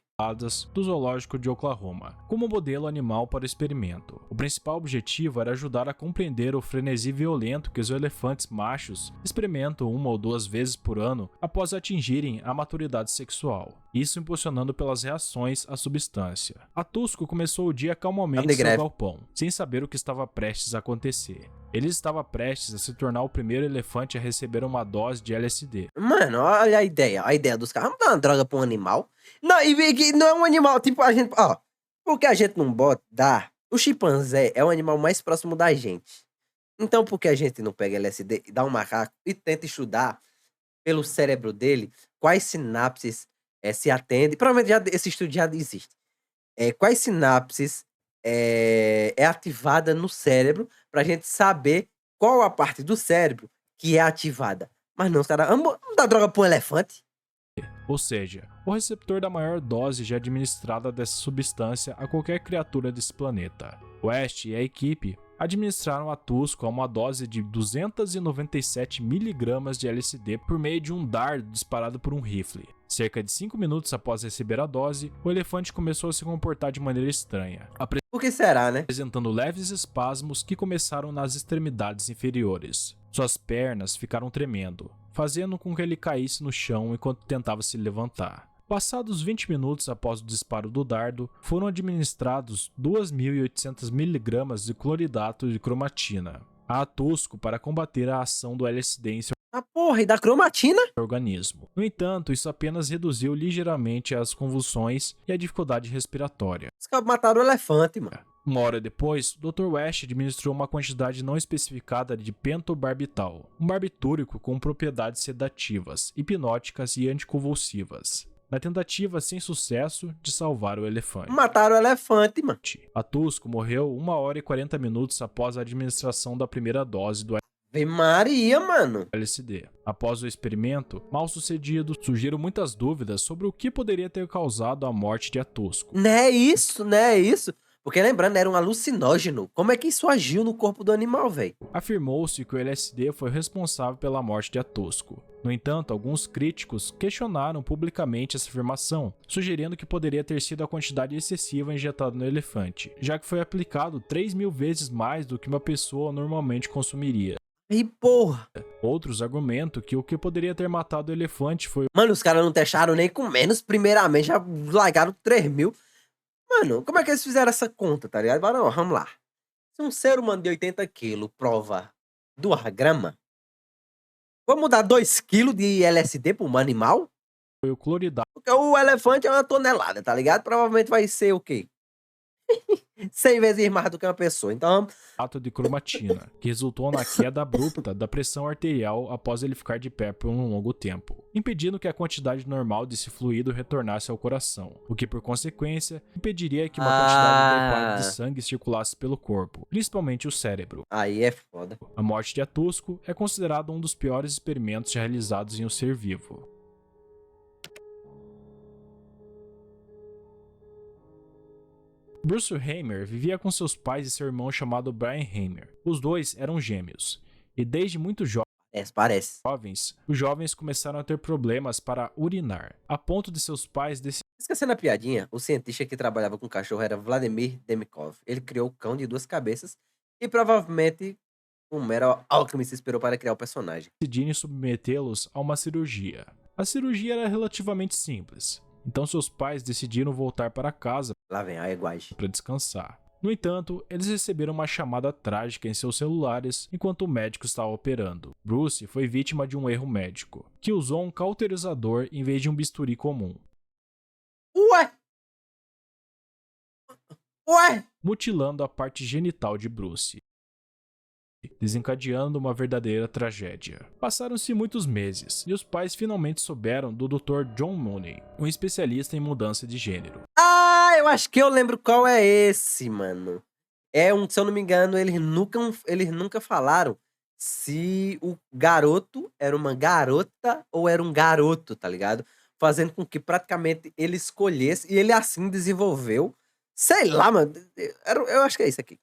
[SPEAKER 2] do zoológico de Oklahoma, como modelo animal para o experimento. O principal objetivo era ajudar a compreender o frenesi violento que os elefantes machos experimentam 1 ou 2 vezes por ano após atingirem a maturidade sexual, isso impulsionando pelas reações à substância. A Tusko começou o dia calmamente em seu galpão, sem saber o que estava prestes a acontecer. Ele estava prestes a se tornar o primeiro elefante a receber uma dose de LSD.
[SPEAKER 1] Mano, olha a ideia dos caras. Vamos dar uma droga pra um animal? Não, e não é um animal, tipo, a gente, ó, por que a gente não dá? O chimpanzé é o animal mais próximo da gente. Então, por que a gente não pega LSD e dá um macaco e tenta estudar pelo cérebro dele quais sinapses se atendem? Provavelmente esse estudo já existe. Quais sinapses é ativada no cérebro pra gente saber qual a parte do cérebro que é ativada. Mas não, cara, vamos dar droga pra um elefante?
[SPEAKER 2] Ou seja, o receptor da maior dose já administrada dessa substância a qualquer criatura desse planeta. West e a equipe administraram a Tusko a uma dose de 297 mg de LSD por meio de um dardo disparado por um rifle. Cerca de 5 minutos após receber a dose, o elefante começou a se comportar de maneira estranha,
[SPEAKER 1] Por que será, né?
[SPEAKER 2] apresentando leves espasmos que começaram nas extremidades inferiores. Suas pernas ficaram tremendo, fazendo com que ele caísse no chão enquanto tentava se levantar. Passados 20 minutos após o disparo do dardo, foram administrados 2.800 mg de cloridato de cromatina a Tusko para combater a ação do LSD em seu
[SPEAKER 1] Ah, porra, e da cromatina?
[SPEAKER 2] organismo. No entanto, isso apenas reduziu ligeiramente as convulsões e a dificuldade respiratória.
[SPEAKER 1] Os caras mataram o elefante, mano.
[SPEAKER 2] Uma hora depois, Dr. West administrou uma quantidade não especificada de pentobarbital, um barbitúrico com propriedades sedativas, hipnóticas e anticonvulsivas, na tentativa sem sucesso de salvar o elefante.
[SPEAKER 1] Mataram o elefante, mano.
[SPEAKER 2] A Tusko morreu 1 hora e 40 minutos após a administração da primeira dose do
[SPEAKER 1] Vem Maria, mano.
[SPEAKER 2] LSD. Após o experimento, mal sucedido, surgiram muitas dúvidas sobre o que poderia ter causado a morte de Atusko.
[SPEAKER 1] Não é isso, não é isso. Porque lembrando, era um alucinógeno. Como é que isso agiu no corpo do animal, velho?
[SPEAKER 2] Afirmou-se que o LSD foi responsável pela morte de Atusko. No entanto, alguns críticos questionaram publicamente essa afirmação, sugerindo que poderia ter sido a quantidade excessiva injetada no elefante, já que foi aplicado 3.000 vezes mais do que uma pessoa normalmente consumiria.
[SPEAKER 1] E porra.
[SPEAKER 2] Outros argumentam que o que poderia ter matado o elefante foi
[SPEAKER 1] Mano, os caras não testaram nem com menos. Primeiramente, já largaram 3.000. Mano, como é que eles fizeram essa conta, tá ligado? Mas não, vamos lá. Se um ser humano de 80 quilos prova 2 gramas, vamos dar 2 quilos de LSD pra um animal?
[SPEAKER 2] o cloridato
[SPEAKER 1] Porque o elefante é 1 tonelada, tá ligado? Provavelmente vai ser o quê? 100 vezes mais do que uma pessoa. Então,
[SPEAKER 2] de cromatina, que resultou na queda abrupta da pressão arterial após ele ficar de pé por um longo tempo, impedindo que a quantidade normal desse fluido retornasse ao coração, o que por consequência impediria que uma quantidade adequada de sangue circulasse pelo corpo, principalmente o cérebro.
[SPEAKER 1] aí é foda.
[SPEAKER 2] A morte de Atusko é considerado um dos piores experimentos realizados em um ser vivo. Bruce Hamer vivia com seus pais e seu irmão chamado Brian Hamer. Os dois eram gêmeos, e desde muito
[SPEAKER 1] Parece.
[SPEAKER 2] os jovens começaram a ter problemas para urinar, a ponto de seus pais
[SPEAKER 1] Esquecendo a piadinha, o cientista que trabalhava com cachorro era Vladimir Demikov. Ele criou o cão de 2 cabeças e provavelmente um mero alquimista esperou para criar o personagem.
[SPEAKER 2] decidirem submetê-los a uma cirurgia. A cirurgia era relativamente simples, então seus pais decidiram voltar para casa
[SPEAKER 1] Lá vem a eguagem.
[SPEAKER 2] para descansar. No entanto, eles receberam uma chamada trágica em seus celulares enquanto o médico estava operando. Bruce foi vítima de um erro médico, que usou um cauterizador em vez de um bisturi comum,
[SPEAKER 1] Ué! Ué!
[SPEAKER 2] mutilando a parte genital de Bruce, desencadeando uma verdadeira tragédia. Passaram-se muitos meses, e os pais finalmente souberam do Dr. John Mooney, um especialista em mudança de gênero.
[SPEAKER 1] Ah, eu acho que eu lembro qual é esse, mano. Se eu não me engano, eles nunca falaram se o garoto era uma garota ou era um garoto, tá ligado? Fazendo com que praticamente ele escolhesse e ele assim desenvolveu. Sei lá, mano. Eu acho que é isso aqui.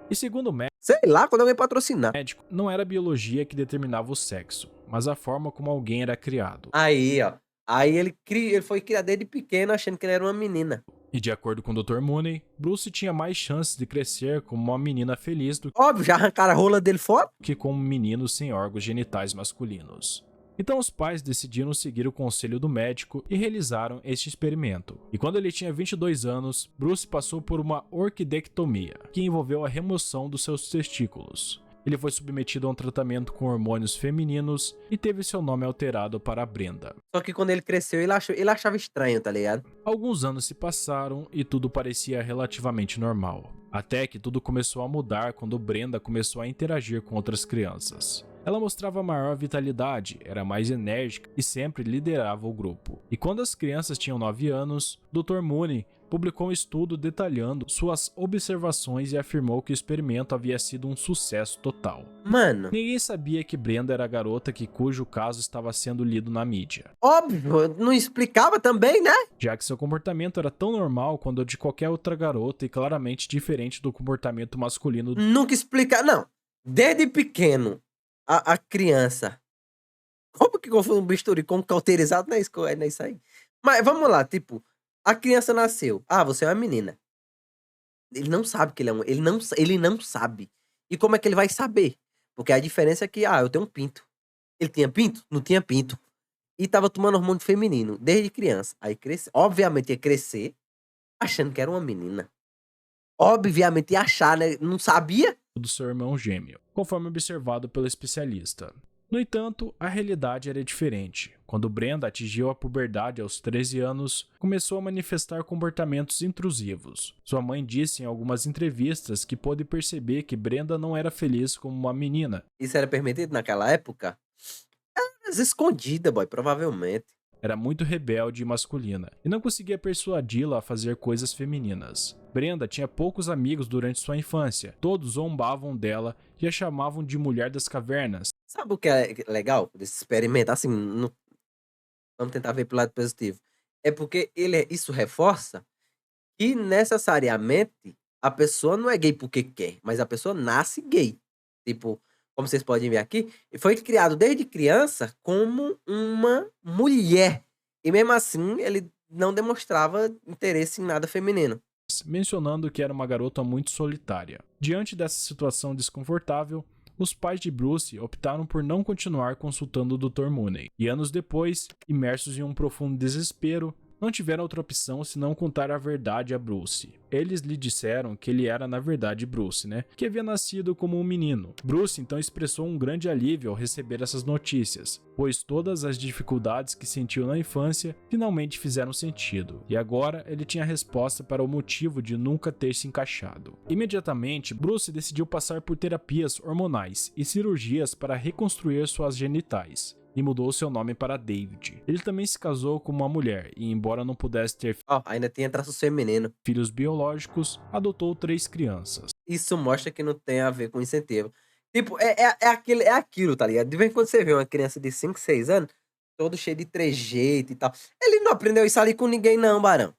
[SPEAKER 2] E segundo o
[SPEAKER 1] Sei lá, quando alguém patrocinar.
[SPEAKER 2] médico, não era a biologia que determinava o sexo, mas a forma como alguém era criado.
[SPEAKER 1] Aí, ó. Aí ele foi criado desde pequeno achando que ele era uma menina.
[SPEAKER 2] E de acordo com o Dr. Mooney, Bruce tinha mais chances de crescer como uma menina feliz do
[SPEAKER 1] Óbvio, já arrancaram a rola dele fora.
[SPEAKER 2] que como um menino sem órgãos genitais masculinos. Então os pais decidiram seguir o conselho do médico e realizaram este experimento. E quando ele tinha 22 anos, Bruce passou por uma orquidectomia, que envolveu a remoção dos seus testículos. Ele foi submetido a um tratamento com hormônios femininos e teve seu nome alterado para Brenda.
[SPEAKER 1] Só que quando ele cresceu, ele achava estranho, tá ligado?
[SPEAKER 2] Alguns anos se passaram e tudo parecia relativamente normal. Até que tudo começou a mudar quando Brenda começou a interagir com outras crianças. Ela mostrava maior vitalidade, era mais enérgica e sempre liderava o grupo. E quando as crianças tinham 9 anos, Dr. Mooney publicou um estudo detalhando suas observações e afirmou que o experimento havia sido um sucesso total.
[SPEAKER 1] Mano,
[SPEAKER 2] Ninguém sabia que Brenda era a garota cujo caso estava sendo lido na mídia,
[SPEAKER 1] óbvio, não explicava também, né?
[SPEAKER 2] já que seu comportamento era tão normal quanto o de qualquer outra garota e claramente diferente do comportamento masculino.
[SPEAKER 1] Nunca explica. Não, desde pequeno, a criança. Como que confunde um bisturi com um cauterizado na escola? É isso aí. Mas vamos lá, tipo, a criança nasceu. Ah, você é uma menina. Ele não sabe que ele é um. Ele não sabe. E como é que ele vai saber? Porque a diferença é que, eu tenho um pinto. Ele tinha pinto? Não tinha pinto. E tava tomando hormônio feminino desde criança. Aí cresce. Obviamente ia crescer achando que era uma menina. Obviamente ia achar, né? Não sabia?
[SPEAKER 2] Do seu irmão gêmeo, conforme observado pelo especialista. No entanto, a realidade era diferente. Quando Brenda atingiu a puberdade aos 13 anos, começou a manifestar comportamentos intrusivos. Sua mãe disse em algumas entrevistas que pôde perceber que Brenda não era feliz como uma menina.
[SPEAKER 1] Isso era permitido naquela época? Era escondida, boy, provavelmente.
[SPEAKER 2] Era muito rebelde e masculina, e não conseguia persuadi-la a fazer coisas femininas. Brenda tinha poucos amigos durante sua infância, todos zombavam dela e a chamavam de mulher das cavernas.
[SPEAKER 1] Sabe o que é legal desse experimento? Assim, vamos tentar ver pelo lado positivo. É porque isso reforça que necessariamente a pessoa não é gay porque quer, mas a pessoa nasce gay. Tipo, como vocês podem ver aqui, foi criado desde criança como uma mulher. E mesmo assim, ele não demonstrava interesse em nada feminino.
[SPEAKER 2] Mencionando que era uma garota muito solitária. Diante dessa situação desconfortável, os pais de Bruce optaram por não continuar consultando o Dr. Mooney, e anos depois, imersos em um profundo desespero, não tiveram outra opção senão contar a verdade a Bruce. Eles lhe disseram que ele era na verdade Bruce, que havia nascido como um menino. Bruce então expressou um grande alívio ao receber essas notícias, pois todas as dificuldades que sentiu na infância finalmente fizeram sentido, e agora ele tinha a resposta para o motivo de nunca ter se encaixado. Imediatamente, Bruce decidiu passar por terapias hormonais e cirurgias para reconstruir suas genitais, e mudou seu nome para David. Ele também se casou com uma mulher e, embora não pudesse ter
[SPEAKER 1] Ainda tinha traço feminino.
[SPEAKER 2] filhos biológicos, adotou 3 crianças.
[SPEAKER 1] Isso mostra que não tem a ver com incentivo. Tipo, é aquilo, tá ligado? De vez em quando você vê uma criança de 5, 6 anos, todo cheio de trejeito e tal. Ele não aprendeu isso ali com ninguém, não, Barão.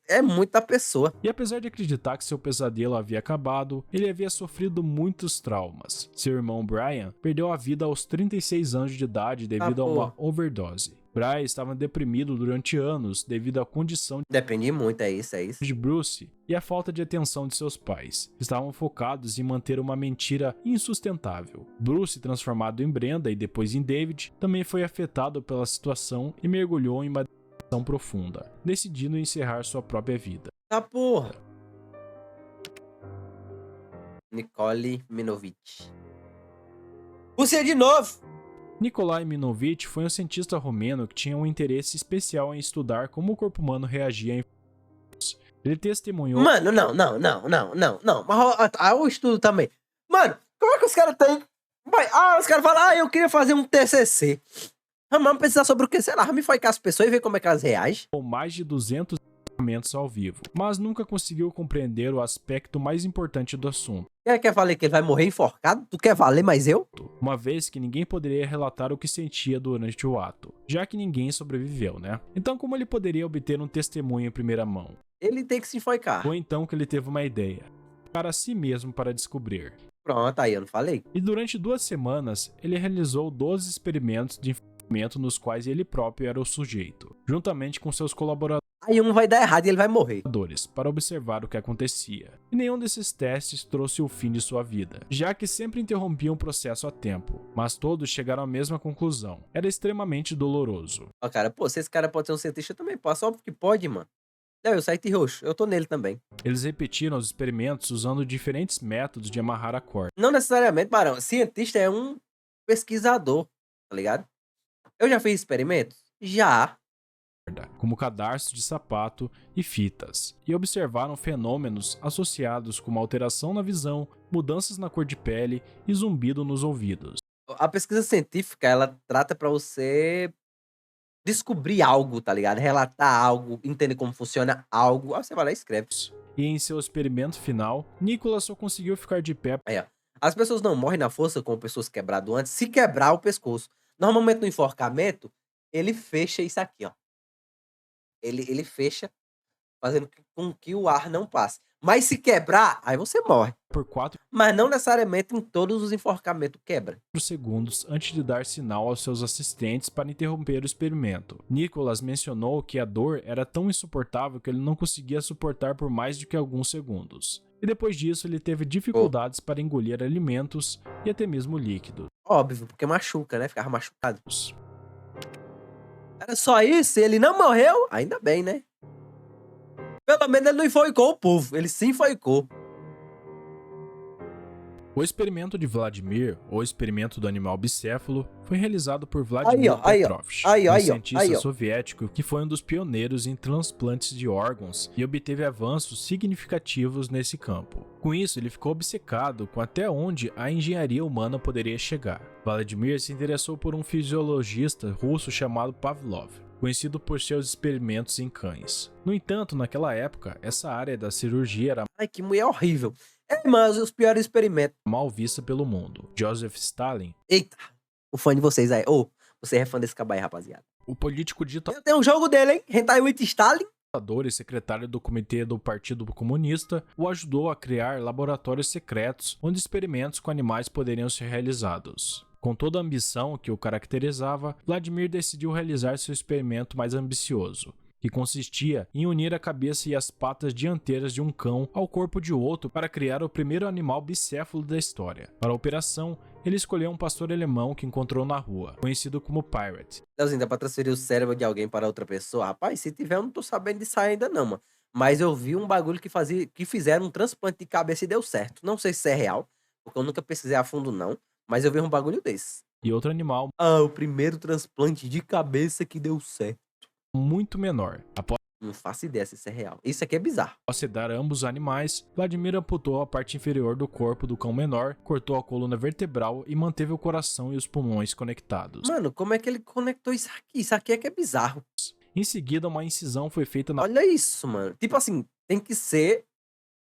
[SPEAKER 1] É muito da pessoa.
[SPEAKER 2] E apesar de acreditar que seu pesadelo havia acabado, ele havia sofrido muitos traumas. Seu irmão Brian perdeu a vida aos 36 anos de idade devido a uma overdose. Brian estava deprimido durante anos devido à condição
[SPEAKER 1] Depende muito, é isso.
[SPEAKER 2] de Bruce e a falta de atenção de seus pais. Estavam focados em manter uma mentira insustentável. Bruce, transformado em Brenda e depois em David, também foi afetado pela situação e mergulhou em uma depressão profunda, decidindo encerrar sua própria vida.
[SPEAKER 1] Tá porra. Nicole Minovich. Você de novo!
[SPEAKER 2] Nikolai Minovich foi um cientista romeno que tinha um interesse especial em estudar como o corpo humano reagia a infecções. Ele testemunhou...
[SPEAKER 1] Mano, não. Mas o estudo também. Mano, como é que os caras têm... os caras falam, eu queria fazer um TCC. Vamos pensar sobre o que? Sei lá, me focar as pessoas e ver como é que elas reagem.
[SPEAKER 2] Com mais de 200 experimentos ao vivo, mas nunca conseguiu compreender o aspecto mais importante do assunto.
[SPEAKER 1] Quer valer que ele vai morrer enforcado? Tu quer valer mais eu?
[SPEAKER 2] Uma vez que ninguém poderia relatar o que sentia durante o ato, já que ninguém sobreviveu, Então como ele poderia obter um testemunho em primeira mão?
[SPEAKER 1] Ele tem que se enforcar.
[SPEAKER 2] Foi então que ele teve uma ideia, para si mesmo para descobrir.
[SPEAKER 1] Pronto, aí eu não falei.
[SPEAKER 2] E durante 2 semanas, ele realizou 12 experimentos de nos quais ele próprio era o sujeito, juntamente com seus colaboradores,
[SPEAKER 1] Aí um vai dar errado e ele vai morrer.
[SPEAKER 2] para observar o que acontecia. E nenhum desses testes trouxe o fim de sua vida, já que sempre interrompiam o processo a tempo, mas todos chegaram à mesma conclusão. Era extremamente doloroso.
[SPEAKER 1] Ó, cara, pô, se esse cara pode ser um cientista, eu também posso. Óbvio que pode, mano. Não, eu saí de roxo. Eu tô nele também.
[SPEAKER 2] Eles repetiram os experimentos usando diferentes métodos de amarrar a corda.
[SPEAKER 1] Não necessariamente, Barão. Cientista é um pesquisador, tá ligado? Eu já fiz experimentos? Já.
[SPEAKER 2] Como cadarços de sapato e fitas, e observaram fenômenos associados com uma alteração na visão, mudanças na cor de pele e zumbido nos ouvidos.
[SPEAKER 1] A pesquisa científica, ela trata pra você descobrir algo, tá ligado? Relatar algo, entender como funciona algo. Aí você vai lá e escreve.
[SPEAKER 2] E em seu experimento final, Nicholas só conseguiu ficar de pé
[SPEAKER 1] Aí, ó. As pessoas não morrem na força como pessoas quebradas antes, se quebrar o pescoço. Normalmente no enforcamento, ele fecha isso aqui, ó. Ele fecha, fazendo com que o ar não passe. Mas se quebrar, aí você morre.
[SPEAKER 2] por 4
[SPEAKER 1] Mas não necessariamente em todos os enforcamentos quebra.
[SPEAKER 2] segundos antes de dar sinal aos seus assistentes para interromper o experimento. Nicholas mencionou que a dor era tão insuportável que ele não conseguia suportar por mais do que alguns segundos. E depois disso, ele teve dificuldades para engolir alimentos e até mesmo líquidos.
[SPEAKER 1] Óbvio, porque machuca, né? Ficava machucado. Era só isso? Ele não morreu? Ainda bem, né? Pelo menos ele não enforcou o povo. Ele se enforcou.
[SPEAKER 2] O experimento de Vladimir, ou experimento do animal bicéfalo, foi realizado por Vladimir Petrovich, um cientista soviético que foi um dos pioneiros em transplantes de órgãos e obteve avanços significativos nesse campo. Com isso, ele ficou obcecado com até onde a engenharia humana poderia chegar. Vladimir se interessou por um fisiologista russo chamado Pavlov, conhecido por seus experimentos em cães. No entanto, naquela época, essa área da cirurgia era
[SPEAKER 1] Ai, que mulher horrível. É, mas os piores experimentos.
[SPEAKER 2] mal vista pelo mundo. Joseph Stalin,
[SPEAKER 1] Eita, o fã de vocês aí. Ô, você é fã desse cabo aí, rapaziada.
[SPEAKER 2] o político
[SPEAKER 1] Eu tenho um jogo dele, hein? Hentai with Stalin.
[SPEAKER 2] ditador e secretário do Comitê do Partido Comunista, o ajudou a criar laboratórios secretos onde experimentos com animais poderiam ser realizados. Com toda a ambição que o caracterizava, Vladimir decidiu realizar seu experimento mais ambicioso, que consistia em unir a cabeça e as patas dianteiras de um cão ao corpo de outro para criar o primeiro animal bicéfalo da história. Para a operação, ele escolheu um pastor alemão que encontrou na rua, conhecido como Pirate.
[SPEAKER 1] Leozinho, dá pra transferir o cérebro de alguém para outra pessoa? Rapaz, se tiver, eu não tô sabendo disso ainda não, mano. Mas eu vi um bagulho que fizeram um transplante de cabeça e deu certo. Não sei se é real, porque eu nunca pesquisei a fundo não. Mas eu vi um bagulho desse.
[SPEAKER 2] E outro animal
[SPEAKER 1] Ah, o primeiro transplante de cabeça que deu certo.
[SPEAKER 2] muito menor. Após
[SPEAKER 1] Não faço ideia se isso é real. Isso aqui é bizarro.
[SPEAKER 2] sedar ambos os animais, Vladimir amputou a parte inferior do corpo do cão menor, cortou a coluna vertebral e manteve o coração e os pulmões conectados.
[SPEAKER 1] Mano, como é que ele conectou isso aqui? Isso aqui é que é bizarro.
[SPEAKER 2] Em seguida, uma incisão foi feita na
[SPEAKER 1] Olha isso, mano. Tipo assim, tem que ser...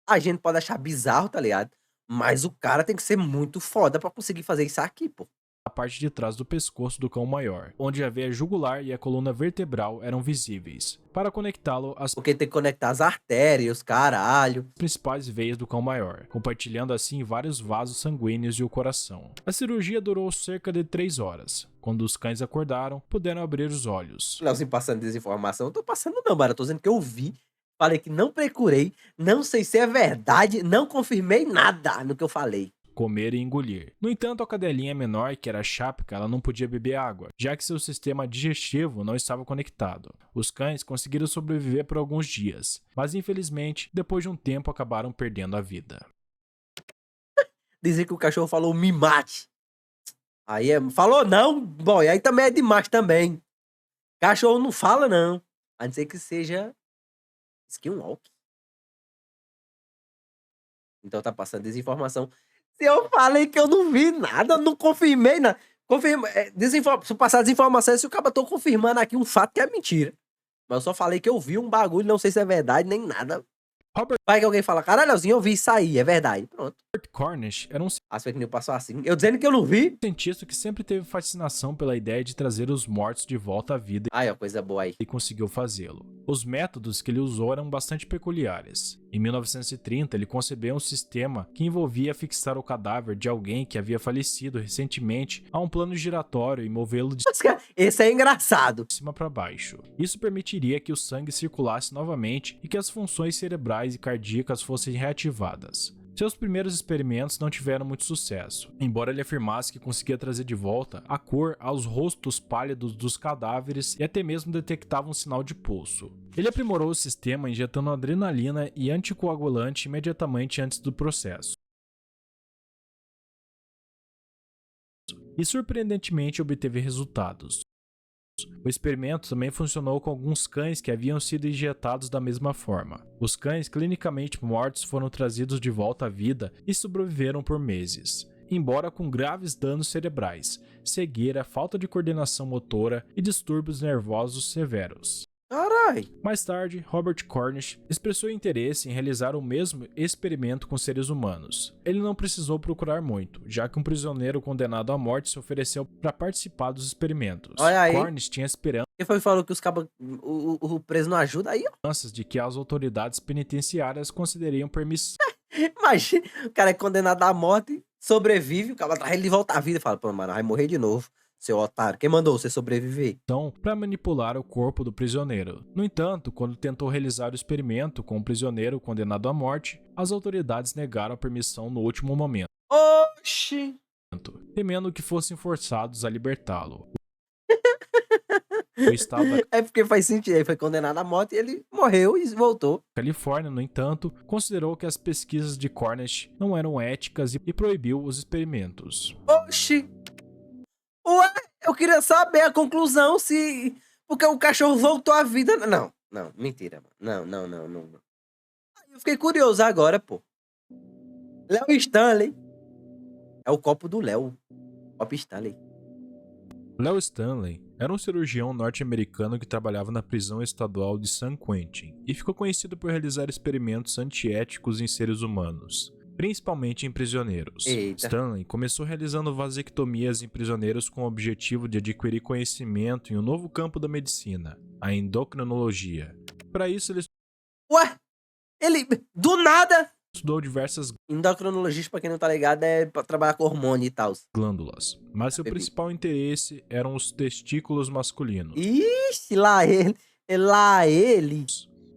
[SPEAKER 1] A gente pode achar bizarro, tá ligado? Mas o cara tem que ser muito foda pra conseguir fazer isso aqui, pô.
[SPEAKER 2] parte de trás do pescoço do cão maior, onde a veia jugular e a coluna vertebral eram visíveis, para conectá-lo às
[SPEAKER 1] Porque tem que conectar as artérias, caralho.
[SPEAKER 2] principais veias do cão maior, compartilhando assim vários vasos sanguíneos e o coração. A cirurgia durou cerca de 3 horas. Quando os cães acordaram, puderam abrir os olhos.
[SPEAKER 1] Leozinho passando desinformação. Eu tô passando não, mano. Eu tô dizendo que eu vi. Falei que não procurei. Não sei se é verdade. Não confirmei nada no que eu falei.
[SPEAKER 2] Comer e engolir. No entanto, a cadelinha menor, que era chápica, ela não podia beber água, já que seu sistema digestivo não estava conectado. Os cães conseguiram sobreviver por alguns dias, mas infelizmente, depois de um tempo, acabaram perdendo a vida.
[SPEAKER 1] Dizer que o cachorro falou me mate. Aí é... Falou não, boy. Aí também é demais também. Cachorro não fala não. A não ser que seja skinwalk. Então tá passando desinformação. Se eu falei que eu não vi nada, não confirmei nada. Se passar desinformação, se o cara tô confirmando aqui um fato que é mentira. Mas eu só falei que eu vi um bagulho, não sei se é verdade nem nada.
[SPEAKER 2] Robert
[SPEAKER 1] Vai que alguém fala, caralho, Leozinho, eu vi isso aí, é verdade. Pronto.
[SPEAKER 2] Cornish era um
[SPEAKER 1] As fake news passou assim. Eu dizendo que eu não vi.
[SPEAKER 2] cientista que sempre teve fascinação pela ideia de trazer os mortos de volta à vida
[SPEAKER 1] Aí, ó, coisa boa aí.
[SPEAKER 2] e conseguiu fazê-lo. Os métodos que ele usou eram bastante peculiares. Em 1930, ele concebeu um sistema que envolvia fixar o cadáver de alguém que havia falecido recentemente a um plano giratório e movê-lo de
[SPEAKER 1] Esse é engraçado.
[SPEAKER 2] cima para baixo. Isso permitiria que o sangue circulasse novamente e que as funções cerebrais e cardíacas fossem reativadas. Seus primeiros experimentos não tiveram muito sucesso, embora ele afirmasse que conseguia trazer de volta a cor aos rostos pálidos dos cadáveres e até mesmo detectava um sinal de pulso. Ele aprimorou o sistema injetando adrenalina e anticoagulante imediatamente antes do processo. E surpreendentemente obteve resultados. O experimento também funcionou com alguns cães que haviam sido injetados da mesma forma. Os cães clinicamente mortos foram trazidos de volta à vida e sobreviveram por meses, embora com graves danos cerebrais, cegueira, falta de coordenação motora e distúrbios nervosos severos.
[SPEAKER 1] Carai.
[SPEAKER 2] Mais tarde, Robert Cornish expressou interesse em realizar o mesmo experimento com seres humanos. Ele não precisou procurar muito, já que um prisioneiro condenado à morte se ofereceu para participar dos experimentos.
[SPEAKER 1] Olha aí.
[SPEAKER 2] Cornish tinha esperanças
[SPEAKER 1] Quem foi que falou que os cabas. O preso não ajuda aí, ó.
[SPEAKER 2] de que as autoridades penitenciárias considerariam permissão
[SPEAKER 1] Imagina, o cara é condenado à morte, sobrevive, o cara traz ele de volta à vida e fala, pô, mano, vai morrer de novo, seu otário. Quem mandou você sobreviver?
[SPEAKER 2] para manipular o corpo do prisioneiro. No entanto, quando tentou realizar o experimento com o prisioneiro condenado à morte, as autoridades negaram a permissão no último momento,
[SPEAKER 1] Oxi.
[SPEAKER 2] temendo que fossem forçados a libertá-lo. O estado da
[SPEAKER 1] É porque faz sentido, ele foi condenado à morte e ele morreu e voltou.
[SPEAKER 2] Califórnia, no entanto, considerou que as pesquisas de Cornish não eram éticas e proibiu os experimentos.
[SPEAKER 1] Oxi. Ué, eu queria saber a conclusão se... Porque o cachorro voltou à vida. Não, mentira, mano. Não. Eu fiquei curioso agora, pô. Léo Stanley. É o copo do Léo. Copo Stanley.
[SPEAKER 2] Leo Stanley era um cirurgião norte-americano que trabalhava na prisão estadual de San Quentin e ficou conhecido por realizar experimentos antiéticos em seres humanos, principalmente em prisioneiros.
[SPEAKER 1] Eita.
[SPEAKER 2] Stanley começou realizando vasectomias em prisioneiros com o objetivo de adquirir conhecimento em um novo campo da medicina, a endocrinologia. Para isso, ele
[SPEAKER 1] Ué, ele... Do nada...
[SPEAKER 2] estudou diversas
[SPEAKER 1] Endocrinologista, pra quem não tá ligado, é pra trabalhar com hormônio e tal.
[SPEAKER 2] glândulas, mas seu
[SPEAKER 1] Bebi.
[SPEAKER 2] principal interesse eram os testículos masculinos.
[SPEAKER 1] Ixi, lá ele. Lá ele.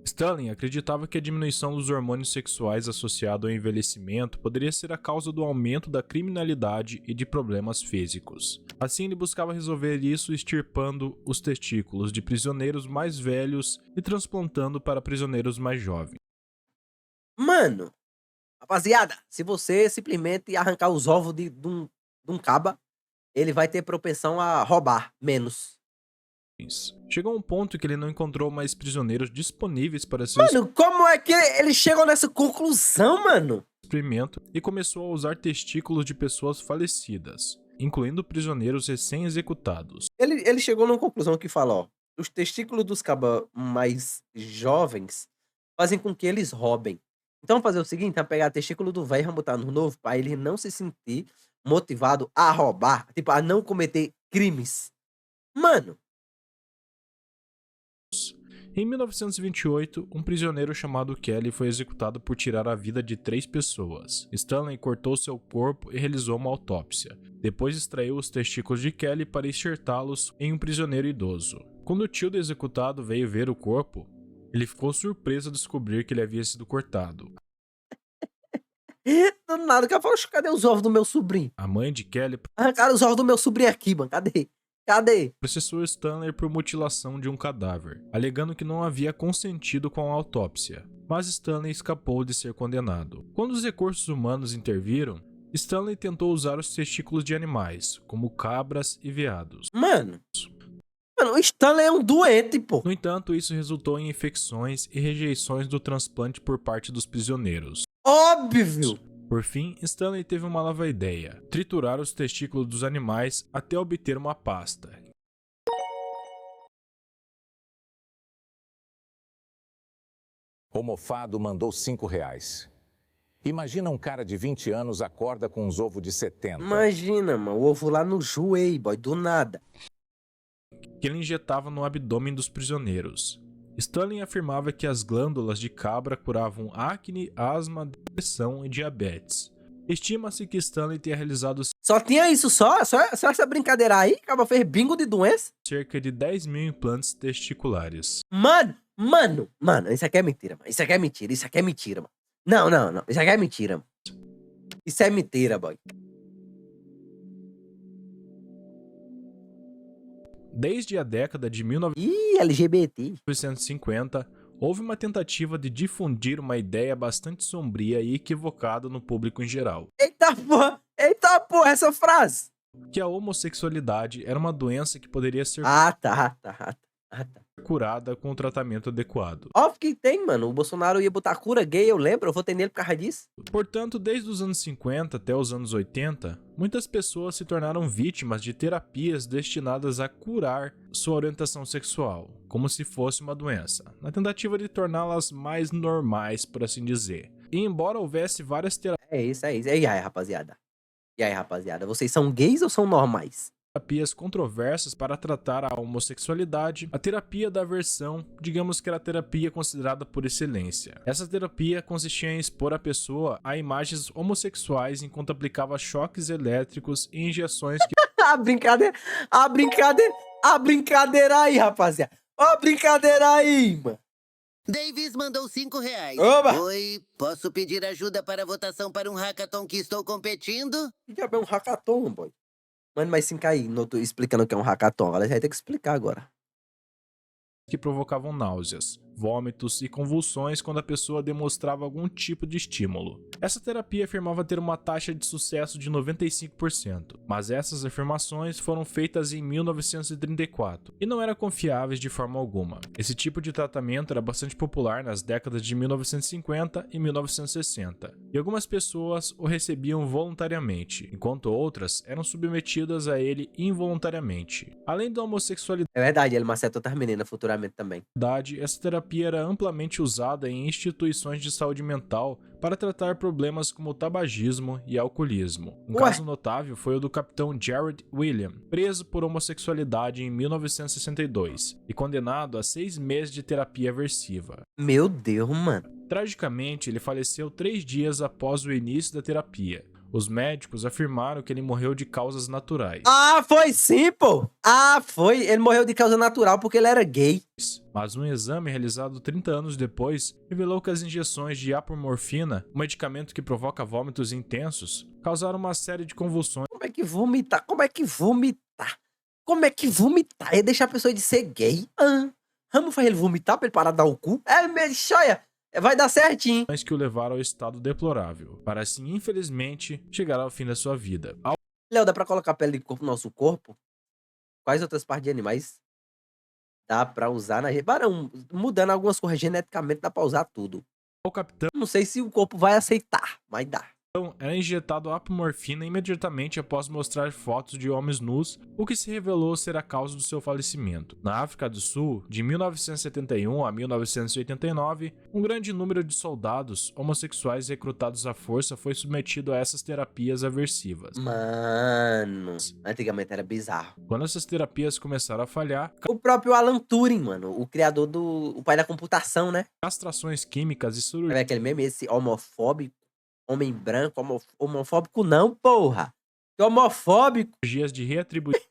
[SPEAKER 2] Stanley acreditava que a diminuição dos hormônios sexuais associado ao envelhecimento poderia ser a causa do aumento da criminalidade e de problemas físicos. Assim, ele buscava resolver isso extirpando os testículos de prisioneiros mais velhos e transplantando para prisioneiros mais jovens.
[SPEAKER 1] Mano, rapaziada, se você simplesmente arrancar os ovos de um caba, ele vai ter propensão a roubar menos.
[SPEAKER 2] Chegou um ponto que ele não encontrou mais prisioneiros disponíveis para seu
[SPEAKER 1] Mano, como é que ele chegou nessa conclusão, mano?
[SPEAKER 2] experimento e começou a usar testículos de pessoas falecidas, incluindo prisioneiros recém-executados.
[SPEAKER 1] Ele chegou numa conclusão que fala, ó, os testículos dos cabas mais jovens fazem com que eles roubem. Então vamos fazer o seguinte, vamos pegar o testículo do velho e vamos botar no novo, pra ele não se sentir motivado a roubar, tipo, a não cometer crimes. Mano,
[SPEAKER 2] Em 1928, um prisioneiro chamado Kelly foi executado por tirar a vida de 3 pessoas. Stanley cortou seu corpo e realizou uma autópsia. Depois extraiu os testículos de Kelly para enxertá-los em um prisioneiro idoso. Quando o tio do executado veio ver o corpo, ele ficou surpreso ao descobrir que ele havia sido cortado.
[SPEAKER 1] do nada, o cara falou, cadê os ovos do meu sobrinho?
[SPEAKER 2] A mãe de Kelly
[SPEAKER 1] Arrancaram os ovos do meu sobrinho aqui, mano, cadê? Cadê?
[SPEAKER 2] processou Stanley por mutilação de um cadáver, alegando que não havia consentido com a autópsia. Mas Stanley escapou de ser condenado. Quando os recursos humanos interviram, Stanley tentou usar os testículos de animais, como cabras e veados.
[SPEAKER 1] Mano, o Stanley é um doente, pô.
[SPEAKER 2] No entanto, isso resultou em infecções e rejeições do transplante por parte dos prisioneiros.
[SPEAKER 1] Óbvio.
[SPEAKER 2] Por fim, Stanley teve uma nova ideia: triturar os testículos dos animais até obter uma pasta.
[SPEAKER 4] O mofado mandou R$5. Imagina um cara de 20 anos acorda com uns ovos de 70.
[SPEAKER 1] Imagina, mano, o ovo lá no joelho, boy, do nada.
[SPEAKER 2] Que ele injetava no abdômen dos prisioneiros. Stanley afirmava que as glândulas de cabra curavam acne, asma, depressão e diabetes. Estima-se que Stanley tenha realizado
[SPEAKER 1] Só tinha isso só? Só essa brincadeira aí? Acaba fez bingo de doença?
[SPEAKER 2] cerca de 10 mil implantes testiculares.
[SPEAKER 1] Mano, isso aqui é mentira, mano. Isso aqui é mentira, mano. Não. Isso aqui é mentira, mano. Isso é mentira, boy.
[SPEAKER 2] Desde a década de
[SPEAKER 1] Ih, LGBT.
[SPEAKER 2] 1950, houve uma tentativa de difundir uma ideia bastante sombria e equivocada no público em geral,
[SPEAKER 1] Eita porra, essa frase.
[SPEAKER 2] que a homossexualidade era uma doença que poderia ser
[SPEAKER 1] Tá.
[SPEAKER 2] curada com o tratamento adequado.
[SPEAKER 1] Óbvio que tem, mano. O Bolsonaro ia botar cura gay, eu lembro. Eu votei nele por causa disso.
[SPEAKER 2] Portanto, desde os anos 50 até os anos 80, muitas pessoas se tornaram vítimas de terapias destinadas a curar sua orientação sexual, como se fosse uma doença, na tentativa de torná-las mais normais, por assim dizer. E embora houvesse várias
[SPEAKER 1] É isso. E aí, rapaziada? Vocês são gays ou são normais?
[SPEAKER 2] terapias controversas para tratar a homossexualidade, a terapia da aversão, digamos que era a terapia considerada por excelência. Essa terapia consistia em expor a pessoa a imagens homossexuais enquanto aplicava choques elétricos e injeções que
[SPEAKER 1] A brincadeira aí, rapaziada. Ó a brincadeira aí, mano.
[SPEAKER 5] Davis mandou R$5.
[SPEAKER 1] Oba!
[SPEAKER 5] Oi, posso pedir ajuda para a votação para um hackathon que estou competindo?
[SPEAKER 1] Que diabo é um hackathon, boy? Mano, mas sim, aí, explicando o que é um hackathon. Agora vai ter que explicar agora.
[SPEAKER 2] provocavam náuseas, vômitos e convulsões quando a pessoa demonstrava algum tipo de estímulo. Essa terapia afirmava ter uma taxa de sucesso de 95%, mas essas afirmações foram feitas em 1934 e não eram confiáveis de forma alguma. Esse tipo de tratamento era bastante popular nas décadas de 1950 e 1960, e algumas pessoas o recebiam voluntariamente, enquanto outras eram submetidas a ele involuntariamente. Além da homossexualidade,
[SPEAKER 1] É verdade, ele maceta outras meninas futuramente também.
[SPEAKER 2] essa terapia era amplamente usada em instituições de saúde mental para tratar problemas como tabagismo e alcoolismo. Um
[SPEAKER 1] Ué?
[SPEAKER 2] caso notável foi o do capitão Jared William, preso por homossexualidade em 1962 e condenado a 6 meses de terapia aversiva.
[SPEAKER 1] Meu Deus, mano.
[SPEAKER 2] Tragicamente, ele faleceu 3 dias após o início da terapia. Os médicos afirmaram que ele morreu de causas naturais.
[SPEAKER 1] Ah, foi sim, pô. Ah, foi. Ele morreu de causa natural porque ele era gay.
[SPEAKER 2] Mas um exame realizado 30 anos depois revelou que as injeções de apomorfina, um medicamento que provoca vômitos intensos, causaram uma série de convulsões
[SPEAKER 1] Como é que vomitar? É deixar a pessoa de ser gay? Vamos fazer ele vomitar pra ele parar de dar o cu? Xoia. Vai dar certinho.
[SPEAKER 2] que o levaram ao estado deplorável, para assim, infelizmente, chegar ao fim da sua vida.
[SPEAKER 1] Léo, dá pra colocar pele de corpo no nosso corpo? Quais outras partes de animais dá pra usar na... Barão, mudando algumas coisas geneticamente, dá pra usar tudo.
[SPEAKER 2] O capitão
[SPEAKER 1] Não sei se o corpo vai aceitar, mas dá.
[SPEAKER 2] era injetado apomorfina imediatamente após mostrar fotos de homens nus, o que se revelou ser a causa do seu falecimento. Na África do Sul, de 1971 a 1989, um grande número de soldados homossexuais recrutados à força foi submetido a essas terapias aversivas.
[SPEAKER 1] Mano, antigamente era bizarro.
[SPEAKER 2] Quando essas terapias começaram a falhar,
[SPEAKER 1] O próprio Alan Turing, mano, o criador o pai da computação, né?
[SPEAKER 2] castrações químicas e
[SPEAKER 1] É
[SPEAKER 2] cirurgias
[SPEAKER 1] aquele meme, esse homofóbico, homem branco, homofóbico não, porra. Que homofóbico,
[SPEAKER 2] de reatribuição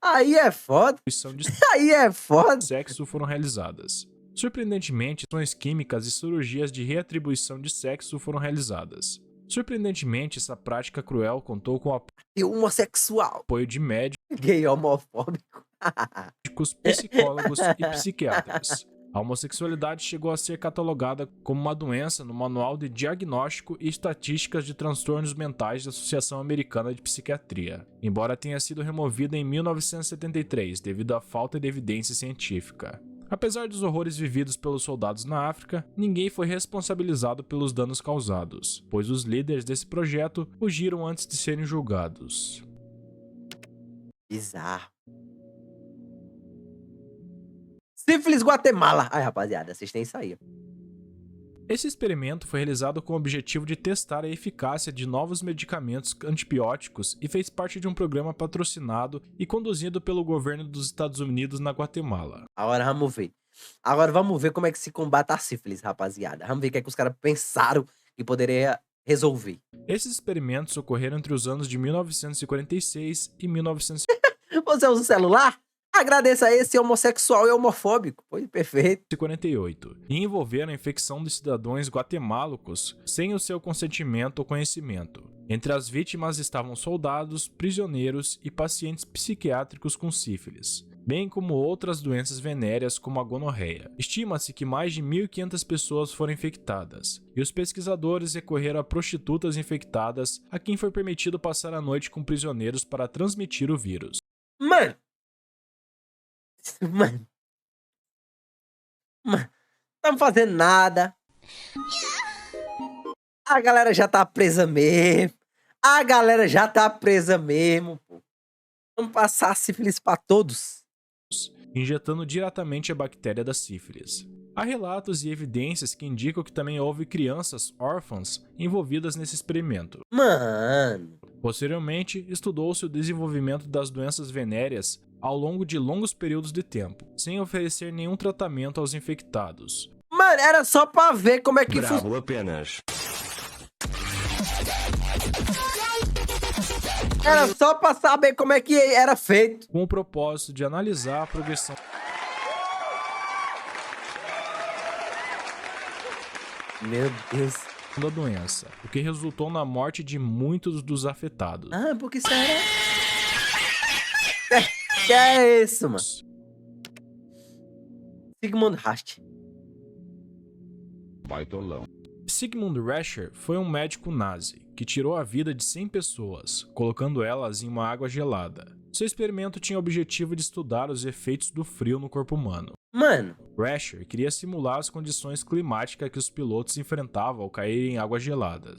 [SPEAKER 1] aí é foda,
[SPEAKER 2] de
[SPEAKER 1] aí é foda.
[SPEAKER 2] sexo foram realizadas. Surpreendentemente, ações químicas e cirurgias de reatribuição de sexo foram realizadas. Surpreendentemente, essa prática cruel contou com o
[SPEAKER 1] E homossexual,
[SPEAKER 2] apoio de médicos,
[SPEAKER 1] gay homofóbico.
[SPEAKER 2] psicólogos e psiquiatras. A homossexualidade chegou a ser catalogada como uma doença no Manual de Diagnóstico e Estatísticas de Transtornos Mentais da Associação Americana de Psiquiatria, embora tenha sido removida em 1973 devido à falta de evidência científica. Apesar dos horrores vividos pelos soldados na África, ninguém foi responsabilizado pelos danos causados, pois os líderes desse projeto fugiram antes de serem julgados.
[SPEAKER 1] Bizarro. Sífilis Guatemala. Ai, rapaziada, vocês têm isso aí.
[SPEAKER 2] Esse experimento foi realizado com o objetivo de testar a eficácia de novos medicamentos antibióticos e fez parte de um programa patrocinado e conduzido pelo governo dos Estados Unidos na Guatemala.
[SPEAKER 1] Agora vamos ver. Agora vamos ver como é que se combate a sífilis, rapaziada. Vamos ver o que é que os caras pensaram que poderia resolver.
[SPEAKER 2] Esses experimentos ocorreram entre os anos de 1946 e 1950.
[SPEAKER 1] Você usa o celular? Agradeça a esse homossexual e homofóbico. Foi perfeito.
[SPEAKER 2] 48, e envolveram a infecção de cidadãos guatemaltecos sem o seu consentimento ou conhecimento. Entre as vítimas estavam soldados, prisioneiros e pacientes psiquiátricos com sífilis, bem como outras doenças venéreas como a gonorreia. Estima-se que mais de 1.500 pessoas foram infectadas, e os pesquisadores recorreram a prostitutas infectadas a quem foi permitido passar a noite com prisioneiros para transmitir o vírus.
[SPEAKER 1] Mano. Mano. Não estamos fazendo nada. A galera já tá presa mesmo. Pô. Vamos passar sífilis pra todos.
[SPEAKER 2] Injetando diretamente a bactéria da sífilis. Há relatos e evidências que indicam que também houve crianças órfãs envolvidas nesse experimento.
[SPEAKER 1] Mano.
[SPEAKER 2] Posteriormente, estudou-se o desenvolvimento das doenças venéreas ao longo de longos períodos de tempo, sem oferecer nenhum tratamento aos infectados.
[SPEAKER 1] Mano, era só pra ver como é que
[SPEAKER 3] Bravo apenas.
[SPEAKER 1] Era só pra saber como é que era feito.
[SPEAKER 2] Com o propósito de analisar a progressão
[SPEAKER 1] Meu Deus.
[SPEAKER 2] da doença, o que resultou na morte de muitos dos afetados.
[SPEAKER 1] Ah, porque isso era... Que é isso, mano? Sigmund Rast.
[SPEAKER 3] Baitolão.
[SPEAKER 2] Sigmund Rascher foi um médico nazi que tirou a vida de 100 pessoas, colocando elas em uma água gelada. Seu experimento tinha o objetivo de estudar os efeitos do frio no corpo humano.
[SPEAKER 1] Mano.
[SPEAKER 2] Rascher queria simular as condições climáticas que os pilotos enfrentavam ao cair em águas geladas.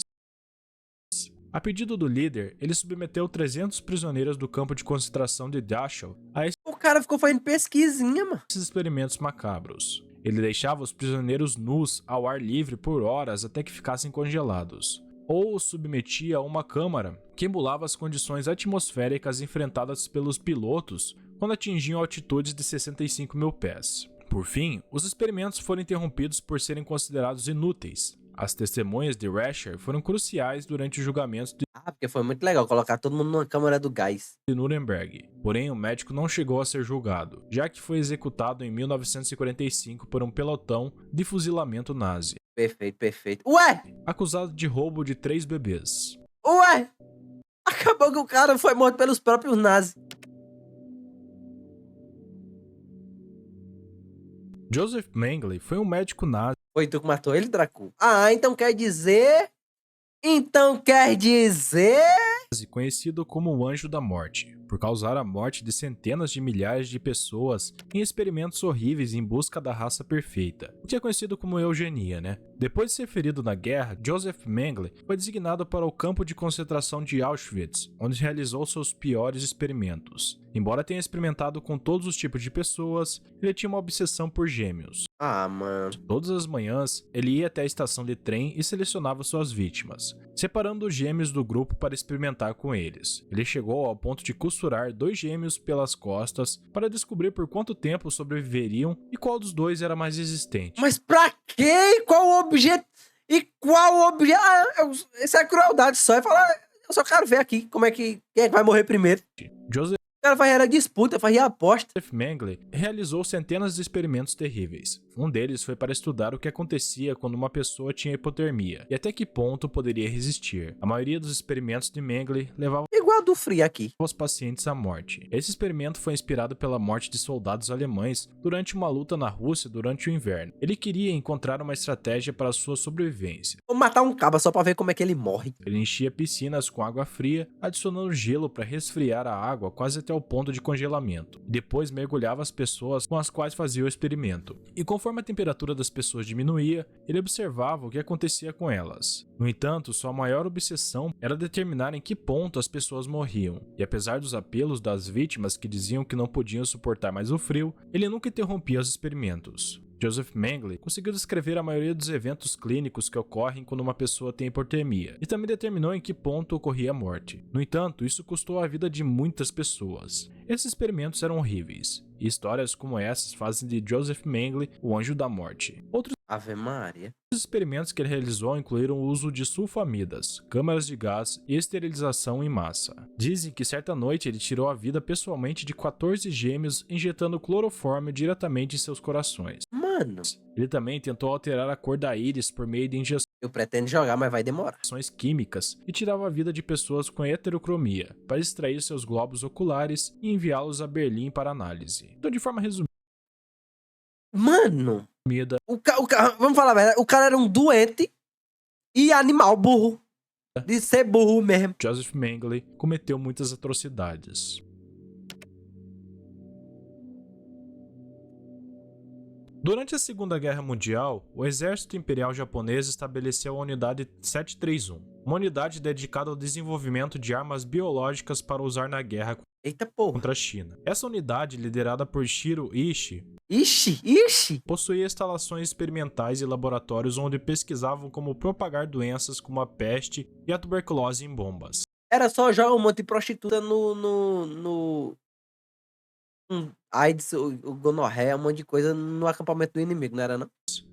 [SPEAKER 2] A pedido do líder, ele submeteu 300 prisioneiros do campo de concentração de Dachau a
[SPEAKER 1] O cara ficou fazendo pesquisinha, mano.
[SPEAKER 2] esses experimentos macabros. Ele deixava os prisioneiros nus ao ar livre por horas até que ficassem congelados, ou os submetia a uma câmara que emulava as condições atmosféricas enfrentadas pelos pilotos quando atingiam altitudes de 65 mil pés. Por fim, os experimentos foram interrompidos por serem considerados inúteis. As testemunhas de Rascher foram cruciais durante os julgamentos de
[SPEAKER 1] Porque foi muito legal colocar todo mundo numa câmara do gás.
[SPEAKER 2] Nuremberg. Porém, o médico não chegou a ser julgado, já que foi executado em 1945 por um pelotão de fuzilamento nazi,
[SPEAKER 1] Perfeito, perfeito. Ué!
[SPEAKER 2] acusado de roubo de 3 bebês.
[SPEAKER 1] Ué! Acabou que o cara foi morto pelos próprios nazis.
[SPEAKER 2] Joseph Mengele foi um médico nazi
[SPEAKER 1] Foi tu que matou ele, Dracu? Ah, então quer dizer...
[SPEAKER 2] conhecido como o Anjo da Morte, por causar a morte de centenas de milhares de pessoas em experimentos horríveis em busca da raça perfeita, o que é conhecido como eugenia, né? Depois de ser ferido na guerra, Joseph Mengele foi designado para o campo de concentração de Auschwitz, onde realizou seus piores experimentos. Embora tenha experimentado com todos os tipos de pessoas, ele tinha uma obsessão por gêmeos.
[SPEAKER 1] Ah, mano.
[SPEAKER 2] Todas as manhãs, ele ia até a estação de trem e selecionava suas vítimas, separando os gêmeos do grupo para experimentar com eles. Ele chegou ao ponto de costurar 2 gêmeos pelas costas para descobrir por quanto tempo sobreviveriam e qual dos 2 era mais resistente.
[SPEAKER 1] Mas pra quê? Qual o objeto? Isso é crueldade só. É falar, eu só quero ver aqui como é que... Quem é que vai morrer primeiro?
[SPEAKER 2] Joseph
[SPEAKER 1] O cara fazia disputa, fazia aposta.
[SPEAKER 2] Mengele realizou centenas de experimentos terríveis. Um deles foi para estudar o que acontecia quando uma pessoa tinha hipotermia e até que ponto poderia resistir. A maioria dos experimentos de Mengele levava
[SPEAKER 1] Igual a do Free aqui.
[SPEAKER 2] os pacientes à morte. Esse experimento foi inspirado pela morte de soldados alemães durante uma luta na Rússia durante o inverno. Ele queria encontrar uma estratégia para sua sobrevivência.
[SPEAKER 1] Vou matar um caba só pra ver como é que ele morre.
[SPEAKER 2] Ele enchia piscinas com água fria, adicionando gelo para resfriar a água quase até o ponto de congelamento. Depois mergulhava as pessoas com as quais fazia o experimento. E conforme a temperatura das pessoas diminuía, ele observava o que acontecia com elas. No entanto, sua maior obsessão era determinar em que ponto as pessoas morriam. E apesar dos apelos das vítimas que diziam que não podiam suportar mais o frio, ele nunca interrompia os experimentos. Joseph Mengele conseguiu descrever a maioria dos eventos clínicos que ocorrem quando uma pessoa tem hipotermia, e também determinou em que ponto ocorria a morte. No entanto, isso custou a vida de muitas pessoas. Esses experimentos eram horríveis, e histórias como essas fazem de Joseph Mengele o anjo da morte. Outros
[SPEAKER 1] Ave Maria.
[SPEAKER 2] experimentos que ele realizou incluíram o uso de sulfamidas, câmaras de gás e esterilização em massa. Dizem que certa noite ele tirou a vida pessoalmente de 14 gêmeos injetando clorofórmio diretamente em seus corações.
[SPEAKER 1] Mano,
[SPEAKER 2] Ele também tentou alterar a cor da íris por meio de
[SPEAKER 1] eu pretendo jogar, mas vai demorar.
[SPEAKER 2] injeções químicas e tirava a vida de pessoas com heterocromia para extrair seus globos oculares e enviá-los a Berlim para análise. Então, de forma resumida,
[SPEAKER 1] Mano, vamos falar a verdade, o cara era um doente e animal burro. De ser burro mesmo.
[SPEAKER 2] Joseph Mengele cometeu muitas atrocidades. Durante a Segunda Guerra Mundial, o Exército Imperial Japonês estabeleceu a Unidade 731, uma unidade dedicada ao desenvolvimento de armas biológicas para usar na guerra
[SPEAKER 1] Eita porra.
[SPEAKER 2] contra a China. Essa unidade, liderada por Shiro Ishii,
[SPEAKER 1] Ixi.
[SPEAKER 2] possuía instalações experimentais e laboratórios onde pesquisavam como propagar doenças como a peste e a tuberculose em bombas.
[SPEAKER 1] Era só jogar um monte de prostituta no AIDS, o gonorreia, um monte de coisa no acampamento do inimigo, não era não?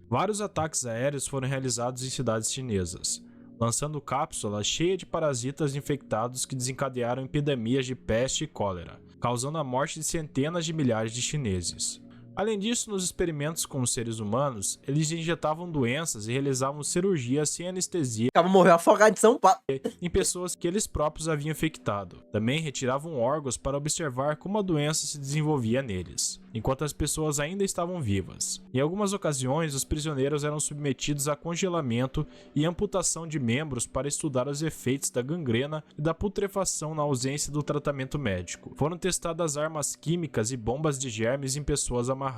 [SPEAKER 2] Vários ataques aéreos foram realizados em cidades chinesas, lançando cápsulas cheias de parasitas infectados que desencadearam epidemias de peste e cólera, causando a morte de centenas de milhares de chineses. Além disso, nos experimentos com os seres humanos, eles injetavam doenças e realizavam cirurgias sem anestesia
[SPEAKER 1] O cara morreu afogado em São Paulo.
[SPEAKER 2] em pessoas que eles próprios haviam infectado. Também retiravam órgãos para observar como a doença se desenvolvia neles, enquanto as pessoas ainda estavam vivas. Em algumas ocasiões, os prisioneiros eram submetidos a congelamento e amputação de membros para estudar os efeitos da gangrena e da putrefação na ausência do tratamento médico. Foram testadas armas químicas e bombas de germes em pessoas amarradas.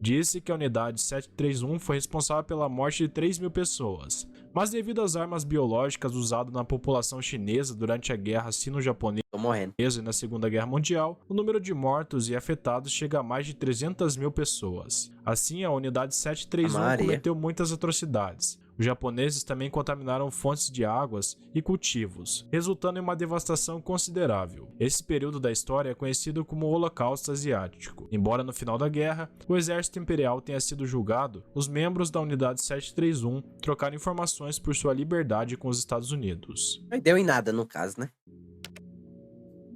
[SPEAKER 2] Disse que a unidade 731 foi responsável pela morte de 3.000 pessoas, mas devido às armas biológicas usadas na população chinesa durante a guerra sino-japonesa
[SPEAKER 1] Tô morrendo.
[SPEAKER 2] e na Segunda Guerra Mundial, o número de mortos e afetados chega a mais de 300.000 pessoas. Assim, a unidade 731
[SPEAKER 1] Maria.
[SPEAKER 2] cometeu muitas atrocidades. Os japoneses também contaminaram fontes de águas e cultivos, resultando em uma devastação considerável. Esse período da história é conhecido como Holocausto Asiático. Embora no final da guerra, o exército imperial tenha sido julgado, os membros da unidade 731 trocaram informações por sua liberdade com os Estados Unidos.
[SPEAKER 1] Não deu em nada no caso, né?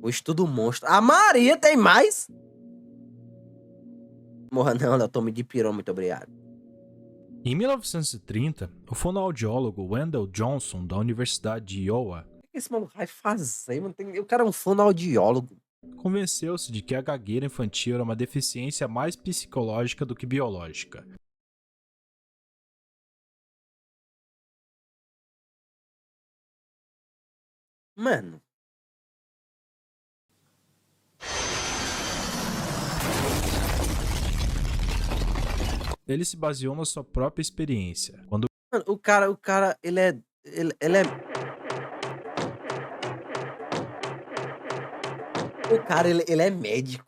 [SPEAKER 1] O estudo monstro. A Maria tem mais? Morra não, Léo. Tome de pirão, muito obrigado.
[SPEAKER 2] Em 1930, o fonoaudiólogo Wendell Johnson, da Universidade de Iowa,
[SPEAKER 1] O que esse maluco vai fazer? Mano? O cara é um fonoaudiólogo.
[SPEAKER 2] convenceu-se de que a gagueira infantil era uma deficiência mais psicológica do que biológica.
[SPEAKER 1] Mano.
[SPEAKER 2] Ele se baseou na sua própria experiência. Quando
[SPEAKER 1] Mano, o cara, ele é. Ele é. O cara, ele é médico.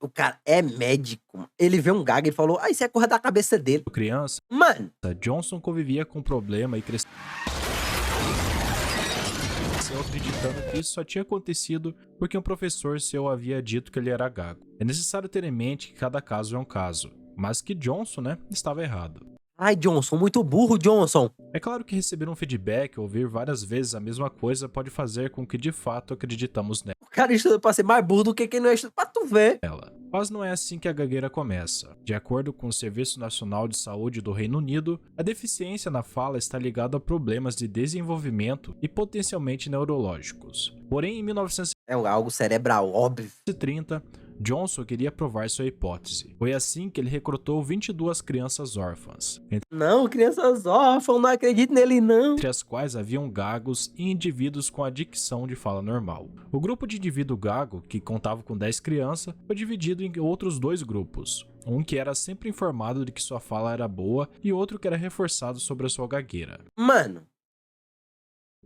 [SPEAKER 1] O cara é médico. Ele vê um gago e falou: ah, isso é coisa da cabeça dele.
[SPEAKER 2] criança,
[SPEAKER 1] Mano,
[SPEAKER 2] Johnson convivia com o problema e cresceu acreditando que isso só tinha acontecido porque um professor seu havia dito que ele era gago. É necessário ter em mente que cada caso é um caso, mas que Johnson, estava errado.
[SPEAKER 1] ai, Johnson, muito burro, Johnson.
[SPEAKER 2] É claro que receber um feedback ou ouvir várias vezes a mesma coisa pode fazer com que de fato acreditamos
[SPEAKER 1] O cara estuda pra ser mais burro do que quem não estuda. Pra tu ver.
[SPEAKER 2] nela. Mas não é assim que a gagueira começa. De acordo com o Serviço Nacional de Saúde do Reino Unido, a deficiência na fala está ligada a problemas de desenvolvimento e potencialmente neurológicos. Porém, em 1930,
[SPEAKER 1] É algo cerebral, óbvio.
[SPEAKER 2] Johnson queria provar sua hipótese. Foi assim que ele recrutou 22 crianças órfãs,
[SPEAKER 1] Não, crianças órfãs, não acredito nele, não.
[SPEAKER 2] entre as quais haviam gagos e indivíduos com a dicção de fala normal. O grupo de indivíduo gago, que contava com 10 crianças, foi dividido em outros dois grupos. Um que era sempre informado de que sua fala era boa e outro que era reforçado sobre a sua gagueira.
[SPEAKER 1] Mano,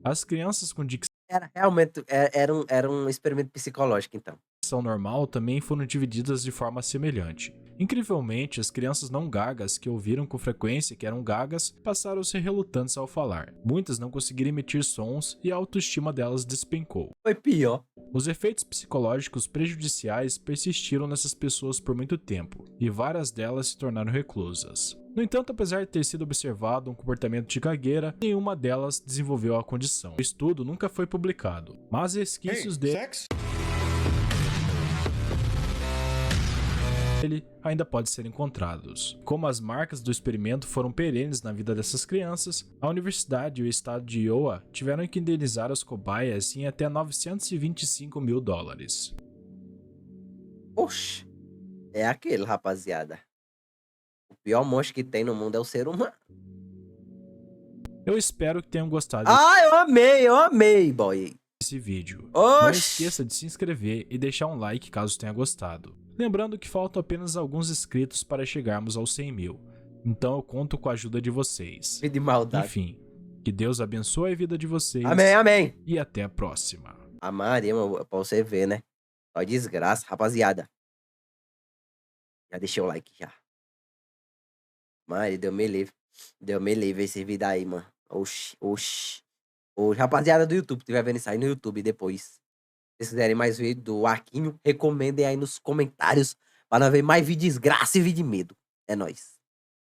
[SPEAKER 2] As crianças com dicção
[SPEAKER 1] era realmente. Era um experimento psicológico, então.
[SPEAKER 2] normal também foram divididas de forma semelhante. Incrivelmente, as crianças não gagas que ouviram com frequência que eram gagas passaram a ser relutantes ao falar. Muitas não conseguiram emitir sons e a autoestima delas despencou.
[SPEAKER 1] Foi pior.
[SPEAKER 2] Os efeitos psicológicos prejudiciais persistiram nessas pessoas por muito tempo, e várias delas se tornaram reclusas. No entanto, apesar de ter sido observado um comportamento de gagueira, nenhuma delas desenvolveu a condição. O estudo nunca foi publicado, mas resquícios dele ainda podem ser encontrados. Como as marcas do experimento foram perenes na vida dessas crianças, a universidade e o estado de Iowa tiveram que indenizar as cobaias em até $925 mil.
[SPEAKER 1] Oxe. É aquele, rapaziada. O pior monstro que tem no mundo é o ser humano.
[SPEAKER 2] Eu espero que tenham gostado
[SPEAKER 1] Eu amei, boy.
[SPEAKER 2] desse vídeo. Não
[SPEAKER 1] Oxi.
[SPEAKER 2] esqueça de se inscrever e deixar um like caso tenha gostado. Lembrando que faltam apenas alguns inscritos para chegarmos aos 100 mil, então eu conto com a ajuda de vocês.
[SPEAKER 1] Que de maldade.
[SPEAKER 2] Enfim, que Deus abençoe a vida de vocês
[SPEAKER 1] Amém.
[SPEAKER 2] e até a próxima.
[SPEAKER 1] A Maria, mano, pra você ver, né? Ó, desgraça, rapaziada. Já deixei o like já. Maria, Deus me livre. Deus me livre esse vídeo aí, mano. Oxi. Rapaziada do YouTube, tiver vendo isso aí no YouTube depois. Se vocês quiserem mais vídeo do Arquinho, recomendem aí nos comentários para ver mais vídeo de desgraça e vídeo de medo. É nóis.